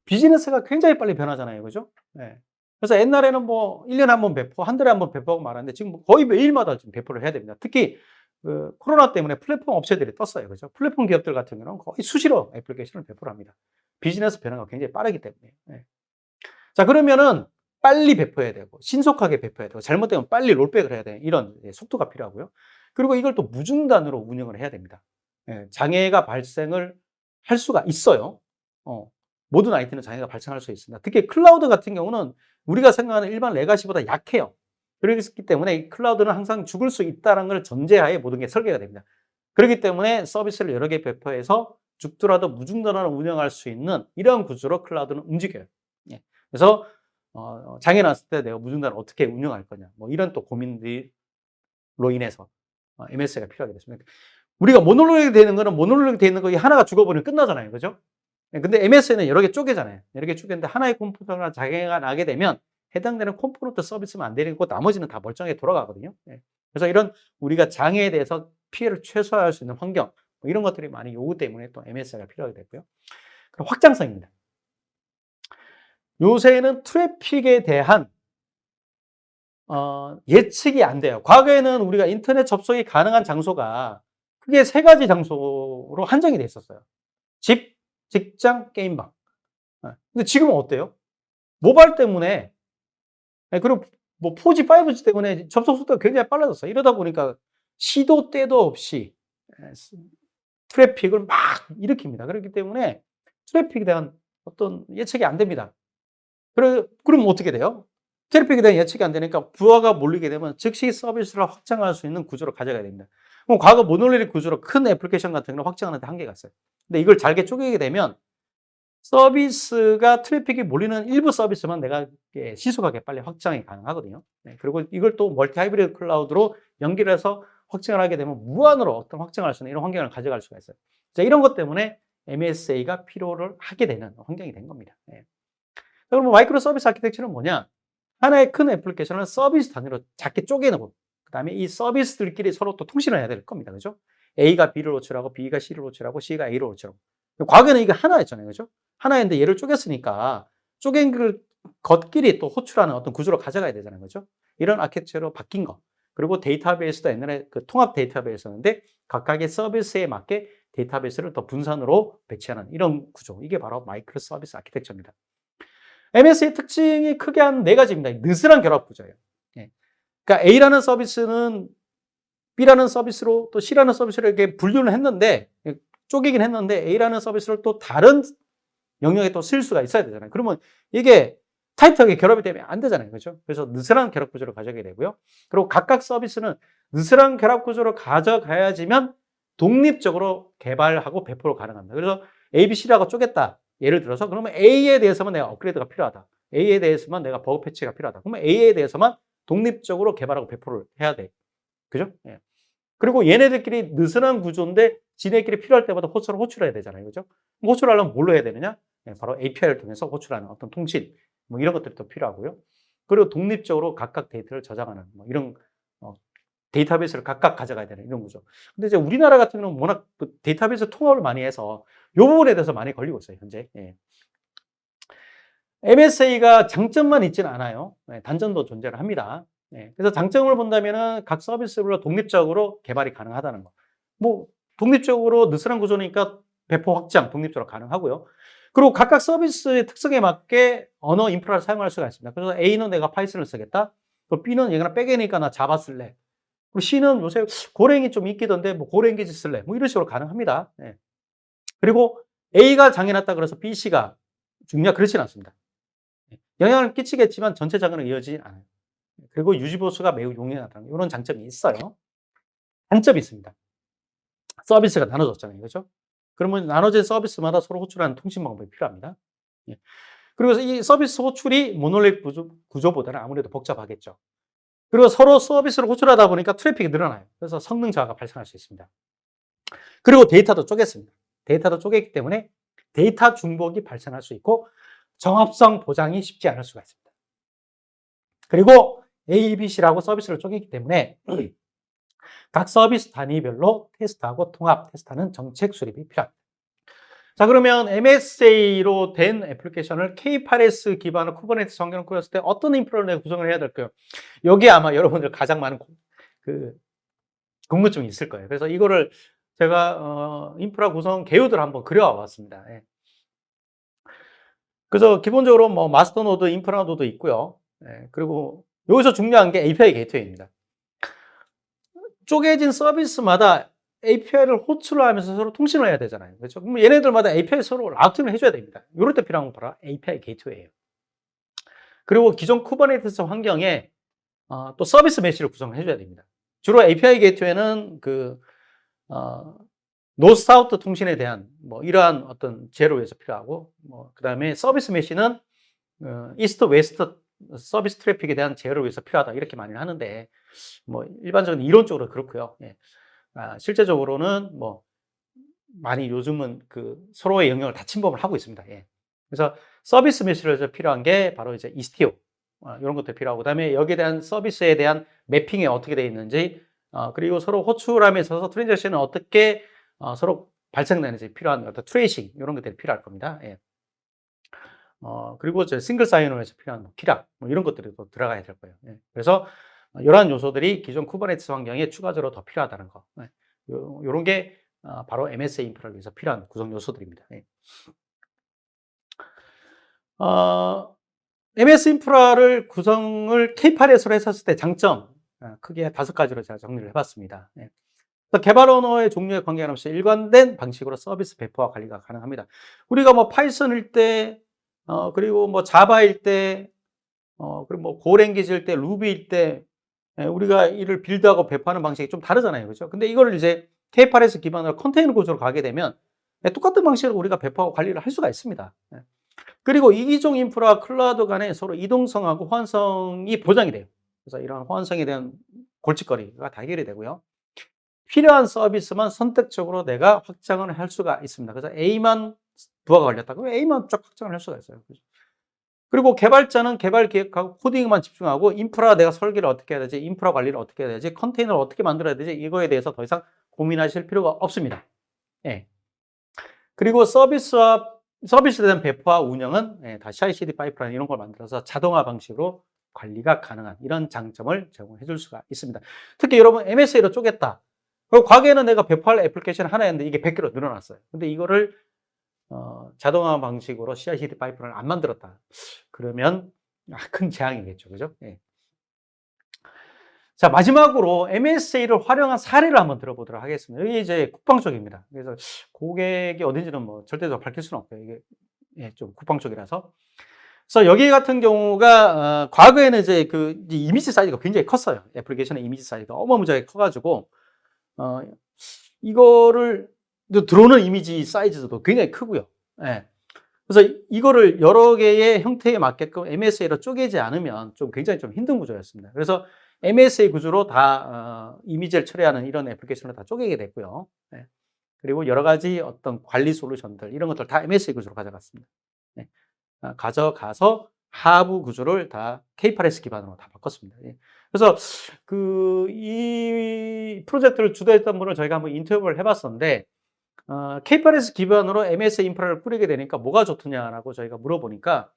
비즈니스가 굉장히 빨리 변하잖아요. 그죠? 네. 그래서 옛날에는 뭐 1년에 한 번 배포, 한 달에 한 번 배포하고 말았는데 지금 거의 매일마다 지금 배포를 해야 됩니다. 특히 그 코로나 때문에 플랫폼 업체들이 떴어요. 그죠? 플랫폼 기업들 같은 경우는 거의 수시로 애플리케이션을 배포를 합니다. 비즈니스 변화가 굉장히 빠르기 때문에. 네. 자, 그러면은 빨리 배포해야 되고 신속하게 배포해야 되고 잘못되면 빨리 롤백을 해야 되는 이런 속도가 필요하고요. 그리고 이걸 또 무중단으로 운영을 해야 됩니다. 예, 장애가 발생을 할 수가 있어요. 모든 IT는 장애가 발생할 수 있습니다. 특히 클라우드 같은 경우는 우리가 생각하는 일반 레가시보다 약해요. 그렇기 때문에 클라우드는 항상 죽을 수 있다는 걸 전제하에 모든 게 설계가 됩니다. 그렇기 때문에 서비스를 여러 개 배포해서 죽더라도 무중단으로 운영할 수 있는 이러한 구조로 클라우드는 움직여요. 예. 그래서 장애 났을 때 내가 무중단을 어떻게 운영할 거냐, 뭐 이런 또 고민들로 인해서 MSA가 필요하게 됐습니다. 우리가 모노로릭 되는 거는 모노로릭 되어 있는 거 하나가 죽어버리면 끝나잖아요. 그죠? 근데 MSA는 여러 개 쪼개잖아요. 여러 개 쪼개는데 하나의 컴포넌트가 장애가 나게 되면 해당되는 컴포넌트 서비스만 안 되는 거 나머지는 다 멀쩡하게 돌아가거든요. 그래서 이런 우리가 장애에 대해서 피해를 최소화할 수 있는 환경, 뭐 이런 것들이 많이 요구 때문에 또 MSA가 필요하게 됐고요. 그럼 확장성입니다. 요새는 트래픽에 대한 예측이 안 돼요. 과거에는 우리가 인터넷 접속이 가능한 장소가 크게 세 가지 장소로 한정이 돼 있었어요. 집, 직장, 게임방. 근데 지금은 어때요? 모바일 때문에, 그리고 뭐 4G, 5G 때문에 접속 속도가 굉장히 빨라졌어요. 이러다 보니까 시도 때도 없이 트래픽을 막 일으킵니다. 그렇기 때문에 트래픽에 대한 어떤 예측이 안 됩니다. 그럼 어떻게 돼요? 트래픽에 대한 예측이 안 되니까 부하가 몰리게 되면 즉시 서비스를 확장할 수 있는 구조로 가져가야 됩니다. 그럼 과거 모노리틱 구조로 큰 애플리케이션 같은 경우는 확장하는데 한계가 있어요. 근데 이걸 잘게 쪼개게 되면 서비스가 트래픽이 몰리는 일부 서비스만 내가 신속하게 빨리 확장이 가능하거든요. 그리고 이걸 또 멀티 하이브리드 클라우드로 연결해서 확장을 하게 되면 무한으로 어떤 확장할 수 있는 이런 환경을 가져갈 수가 있어요. 자, 이런 것 때문에 MSA가 필요를 하게 되는 환경이 된 겁니다. 그럼 마이크로 서비스 아키텍처는 뭐냐? 하나의 큰 애플리케이션을 서비스 단위로 작게 쪼개놓고, 그 다음에 이 서비스들끼리 서로 또 통신을 해야 될 겁니다. 그죠? A가 B를 호출하고, B가 C를 호출하고, C가 A를 호출하고. 과거에는 이게 하나였잖아요. 그죠? 하나였는데 얘를 쪼갰으니까, 쪼갠 것끼리 또 호출하는 어떤 구조로 가져가야 되잖아요. 그죠? 이런 아키텍처로 바뀐 거. 그리고 데이터베이스도 옛날에 그 통합 데이터베이스였는데, 각각의 서비스에 맞게 데이터베이스를 더 분산으로 배치하는 이런 구조. 이게 바로 마이크로 서비스 아키텍처입니다. MS의 특징이 크게 한 네 가지입니다. 느슨한 결합 구조예요. 그러니까 A라는 서비스는 B라는 서비스로 또 C라는 서비스로 이렇게 분류를 했는데, 쪼개긴 했는데 A라는 서비스를 또 다른 영역에 또 쓸 수가 있어야 되잖아요. 그러면 이게 타이트하게 결합이 되면 안 되잖아요. 그렇죠? 그래서 느슨한 결합 구조로 가져가야 되고요. 그리고 각각 서비스는 느슨한 결합 구조로 가져가야지만 독립적으로 개발하고 배포를 가능합니다. 그래서 A, B, C라고 쪼갰다. 예를 들어서 그러면 A에 대해서만 내가 업그레이드가 필요하다. A에 대해서만 내가 버그 패치가 필요하다. 그러면 A에 대해서만 독립적으로 개발하고 배포를 해야 돼. 그죠? 그리고 얘네들끼리 느슨한 구조인데 지네끼리 필요할 때마다 호출을 호출해야 되잖아요. 그죠? 호출하려면 뭘로 해야 되느냐? 예, 바로 API를 통해서 호출하는 어떤 통신, 뭐 이런 것들이 또 필요하고요. 그리고 독립적으로 각각 데이터를 저장하는 뭐 이런 어, 데이터베이스를 각각 가져가야 되는 이런 거죠. 근데 이제 우리나라 같은 경우는 워낙 그 데이터베이스 통합을 많이 해서 이 부분에 대해서 많이 걸리고 있어요, 현재. 예. MSA가 장점만 있지는 않아요. 예, 단점도 존재를 합니다. 예, 그래서 장점을 본다면은 각 서비스별로 독립적으로 개발이 가능하다는 거. 뭐 독립적으로 느슨한 구조니까 배포 확장 독립적으로 가능하고요. 그리고 각각 서비스의 특성에 맞게 언어 인프라를 사용할 수가 있습니다. 그래서 A는 내가 파이썬을 쓰겠다. 또 B는 얘가 백엔이니까 나 자바 쓸래. 그리고 C는 요새 고랭이 좀 있기던데 뭐 고랭기지 쓸래. 뭐 이런 식으로 가능합니다. 예. 그리고 A가 장애났다 그래서 B, C가 중요하 그렇지는 않습니다. 영향을 끼치겠지만 전체 장애는 이어지진 않아요. 그리고 유지보수가 매우 용이하다는 이런 장점이 있어요. 단점이 있습니다. 서비스가 나눠졌잖아요. 그죠? 그러면 나눠진 서비스마다 서로 호출하는 통신 방법이 필요합니다. 예. 그리고 이 서비스 호출이 모놀릭 구조보다는 아무래도 복잡하겠죠. 그리고 서로 서비스를 호출하다 보니까 트래픽이 늘어나요. 그래서 성능 저하가 발생할 수 있습니다. 그리고 데이터도 쪼갰습니다. 데이터도 쪼갰기 때문에 데이터 중복이 발생할 수 있고 정합성 보장이 쉽지 않을 수가 있습니다. 그리고 A, B, C라고 서비스를 쪼갰기 때문에 각 서비스 단위별로 테스트하고 통합 테스트하는 정책 수립이 필요합니다. 자, 그러면 MSA로 된 애플리케이션을 K8s 기반의 쿠버네티스 환경을 꾸렸을 때 어떤 인프라를 내가 구성을 해야 될까요? 여기 아마 여러분들 가장 많은 궁금증이 있을 거예요. 그래서 이거를 제가 인프라 구성 개요들을 한번 그려와 봤습니다. 예. 그래서 기본적으로 뭐 마스터 노드, 인프라 노드 있고요. 예. 그리고 여기서 중요한 게 API 게이트웨이입니다. 쪼개진 서비스마다 API를 호출을 하면서 서로 통신을 해야 되잖아요. 그렇죠? 그럼 얘네들마다 API 서로 라우팅을 해줘야 됩니다. 이럴 때 필요한 건 바로 API 게이트웨이예요. 그리고 기존 쿠버네티스 환경에 또 서비스 메시를 구성해줘야 됩니다. 주로 API 게이트웨이는 노스 사우트 통신에 대한 뭐 이러한 어떤 제로를 위해서 필요하고 뭐 그다음에 서비스 메시는 이스트 웨스트 서비스 트래픽에 대한 제어를 위해서 필요하다 이렇게 많이 하는데 뭐 일반적인 이론적으로 그렇고요. 예. 실제적으로는 뭐 많이 요즘은 그 서로의 영역을 다 침범을 하고 있습니다. 예. 그래서 서비스 메시를 필요한 게 바로 이제 이스티오 이런 것도 필요하고 그다음에 여기에 대한 서비스에 대한 매핑이 어떻게 되어 있는지 그리고 서로 호출함에 있어서 트랜잭션은 어떻게 서로 발생되는지 필요한 어떤 트레이싱 이런 것들이 필요할 겁니다. 예. 그리고 이제 싱글 사인으로 해서 필요한 뭐 키락 뭐 이런 것들이 또 들어가야 될 거예요. 예. 그래서 이러한 요소들이 기존 쿠버네티스 환경에 추가적으로 더 필요하다는 거. 예. 요런 게 바로 MSA 인프라를 위해서 필요한 구성 요소들입니다. 예. MS 인프라를 구성을 K8S로 했었을 때 장점 크게 5가지로 제가 정리를 해봤습니다. 예. 개발 언어의 종류에 관계없이 일관된 방식으로 서비스 배포와 관리가 가능합니다. 우리가 뭐 파이썬일 때, 그리고 뭐 자바일 때, 그리고 뭐 고랭귀지일 때, 루비일 때, 우리가 이를 빌드하고 배포하는 방식이 좀 다르잖아요. 그죠? 근데 이거를 이제 K8S 기반으로 컨테이너 구조로 가게 되면 똑같은 방식으로 우리가 배포하고 관리를 할 수가 있습니다. 그리고 이기종 인프라와 클라우드 간에 서로 이동성하고 호환성이 보장이 돼요. 그래서 이런 호환성에 대한 골칫거리가 다 해결이 되고요. 필요한 서비스만 선택적으로 내가 확장을 할 수가 있습니다. 그래서 A만 부하가 걸렸다. 그러면 A만 쫙 확장을 할 수가 있어요. 그리고 개발자는 개발 기획하고 코딩만 집중하고 인프라 내가 설계를 어떻게 해야 되지? 인프라 관리를 어떻게 해야 되지? 컨테이너를 어떻게 만들어야 되지? 이거에 대해서 더 이상 고민하실 필요가 없습니다. 예. 그리고 서비스에 대한 배포와 운영은 다 CI/CD 파이프라인 이런 걸 만들어서 자동화 방식으로 관리가 가능한 이런 장점을 제공해 줄 수가 있습니다. 특히 여러분 MSA로 쪼갰다. 그리고 과거에는 내가 배포할 애플리케이션 하나였는데 이게 100개로 늘어났어요. 근데 이거를 자동화 방식으로 CI/CD 파이프라인을 안 만들었다. 그러면 큰 재앙이겠죠. 그죠? 예. 자, 마지막으로 MSA를 활용한 사례를 한번 들어보도록 하겠습니다. 이게 이제 국방 쪽입니다. 그래서 고객이 어딘지는 뭐 절대적으로 밝힐 수는 없고요. 이게 예, 좀 국방 쪽이라서. 그래서 여기 같은 경우가 과거에는 이제 이미지 사이즈가 굉장히 컸어요. 애플리케이션의 이미지 사이즈가 어마무지하게 커가지고 이거를 들어오는 이미지 사이즈도 굉장히 크고요. 예. 그래서 이거를 여러 개의 형태에 맞게끔 MSA로 쪼개지 않으면 좀 굉장히 좀 힘든 구조였습니다. 그래서 MSA 구조로 다 이미지를 처리하는 이런 애플리케이션을 다 쪼개게 됐고요. 예. 그리고 여러 가지 어떤 관리 솔루션들 이런 것들 다 MSA 구조로 가져갔습니다. 네. 가져가서 하부 구조를 다 K8S 기반으로 다 바꿨습니다. 예. 그래서 이 프로젝트를 주도했던 분을 저희가 한번 인터뷰를 해봤었는데, K8S 기반으로 MSA 인프라를 꾸리게 되니까 뭐가 좋더냐라고 저희가 물어보니까,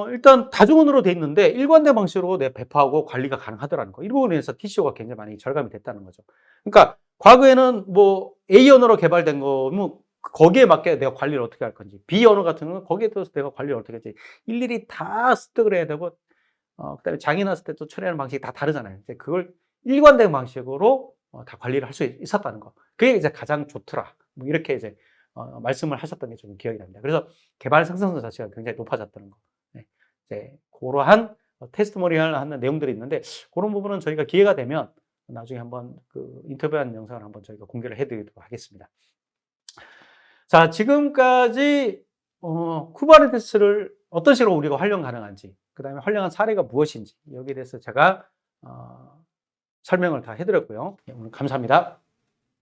일단 다중원으로 돼 있는데 일관된 방식으로 내 배포하고 관리가 가능하더라는 거. 이 부분에 서 TCO가 굉장히 많이 절감이 됐다는 거죠. 그러니까 과거에는 뭐 A 언어로 개발된 거면 거기에 맞게 내가 관리를 어떻게 할 건지, B 언어 같은 경우는 거기에 따라서 내가 관리를 어떻게 할지 일일이 다 습득을 해야 되고, 그다음에 장애 났을 때 또 처리하는 방식이 다 다르잖아요. 이제 그걸 일관된 방식으로 다 관리를 할 수 있었다는 거. 그게 이제 가장 좋더라. 뭐 이렇게 이제 말씀을 하셨던 게 좀 기억이 납니다. 그래서 개발 생산성 자체가 굉장히 높아졌다는 거. 네. 이제 그러한 테스트모니얼 하는 내용들이 있는데, 그런 부분은 저희가 기회가 되면 나중에 한번 인터뷰한 영상을 한번 저희가 공개를 해드리도록 하겠습니다. 자, 지금까지 쿠버네티스를 어떤 식으로 우리가 활용 가능한지, 그 다음에 활용한 사례가 무엇인지 여기에 대해서 제가 설명을 다 해드렸고요. 오늘 감사합니다.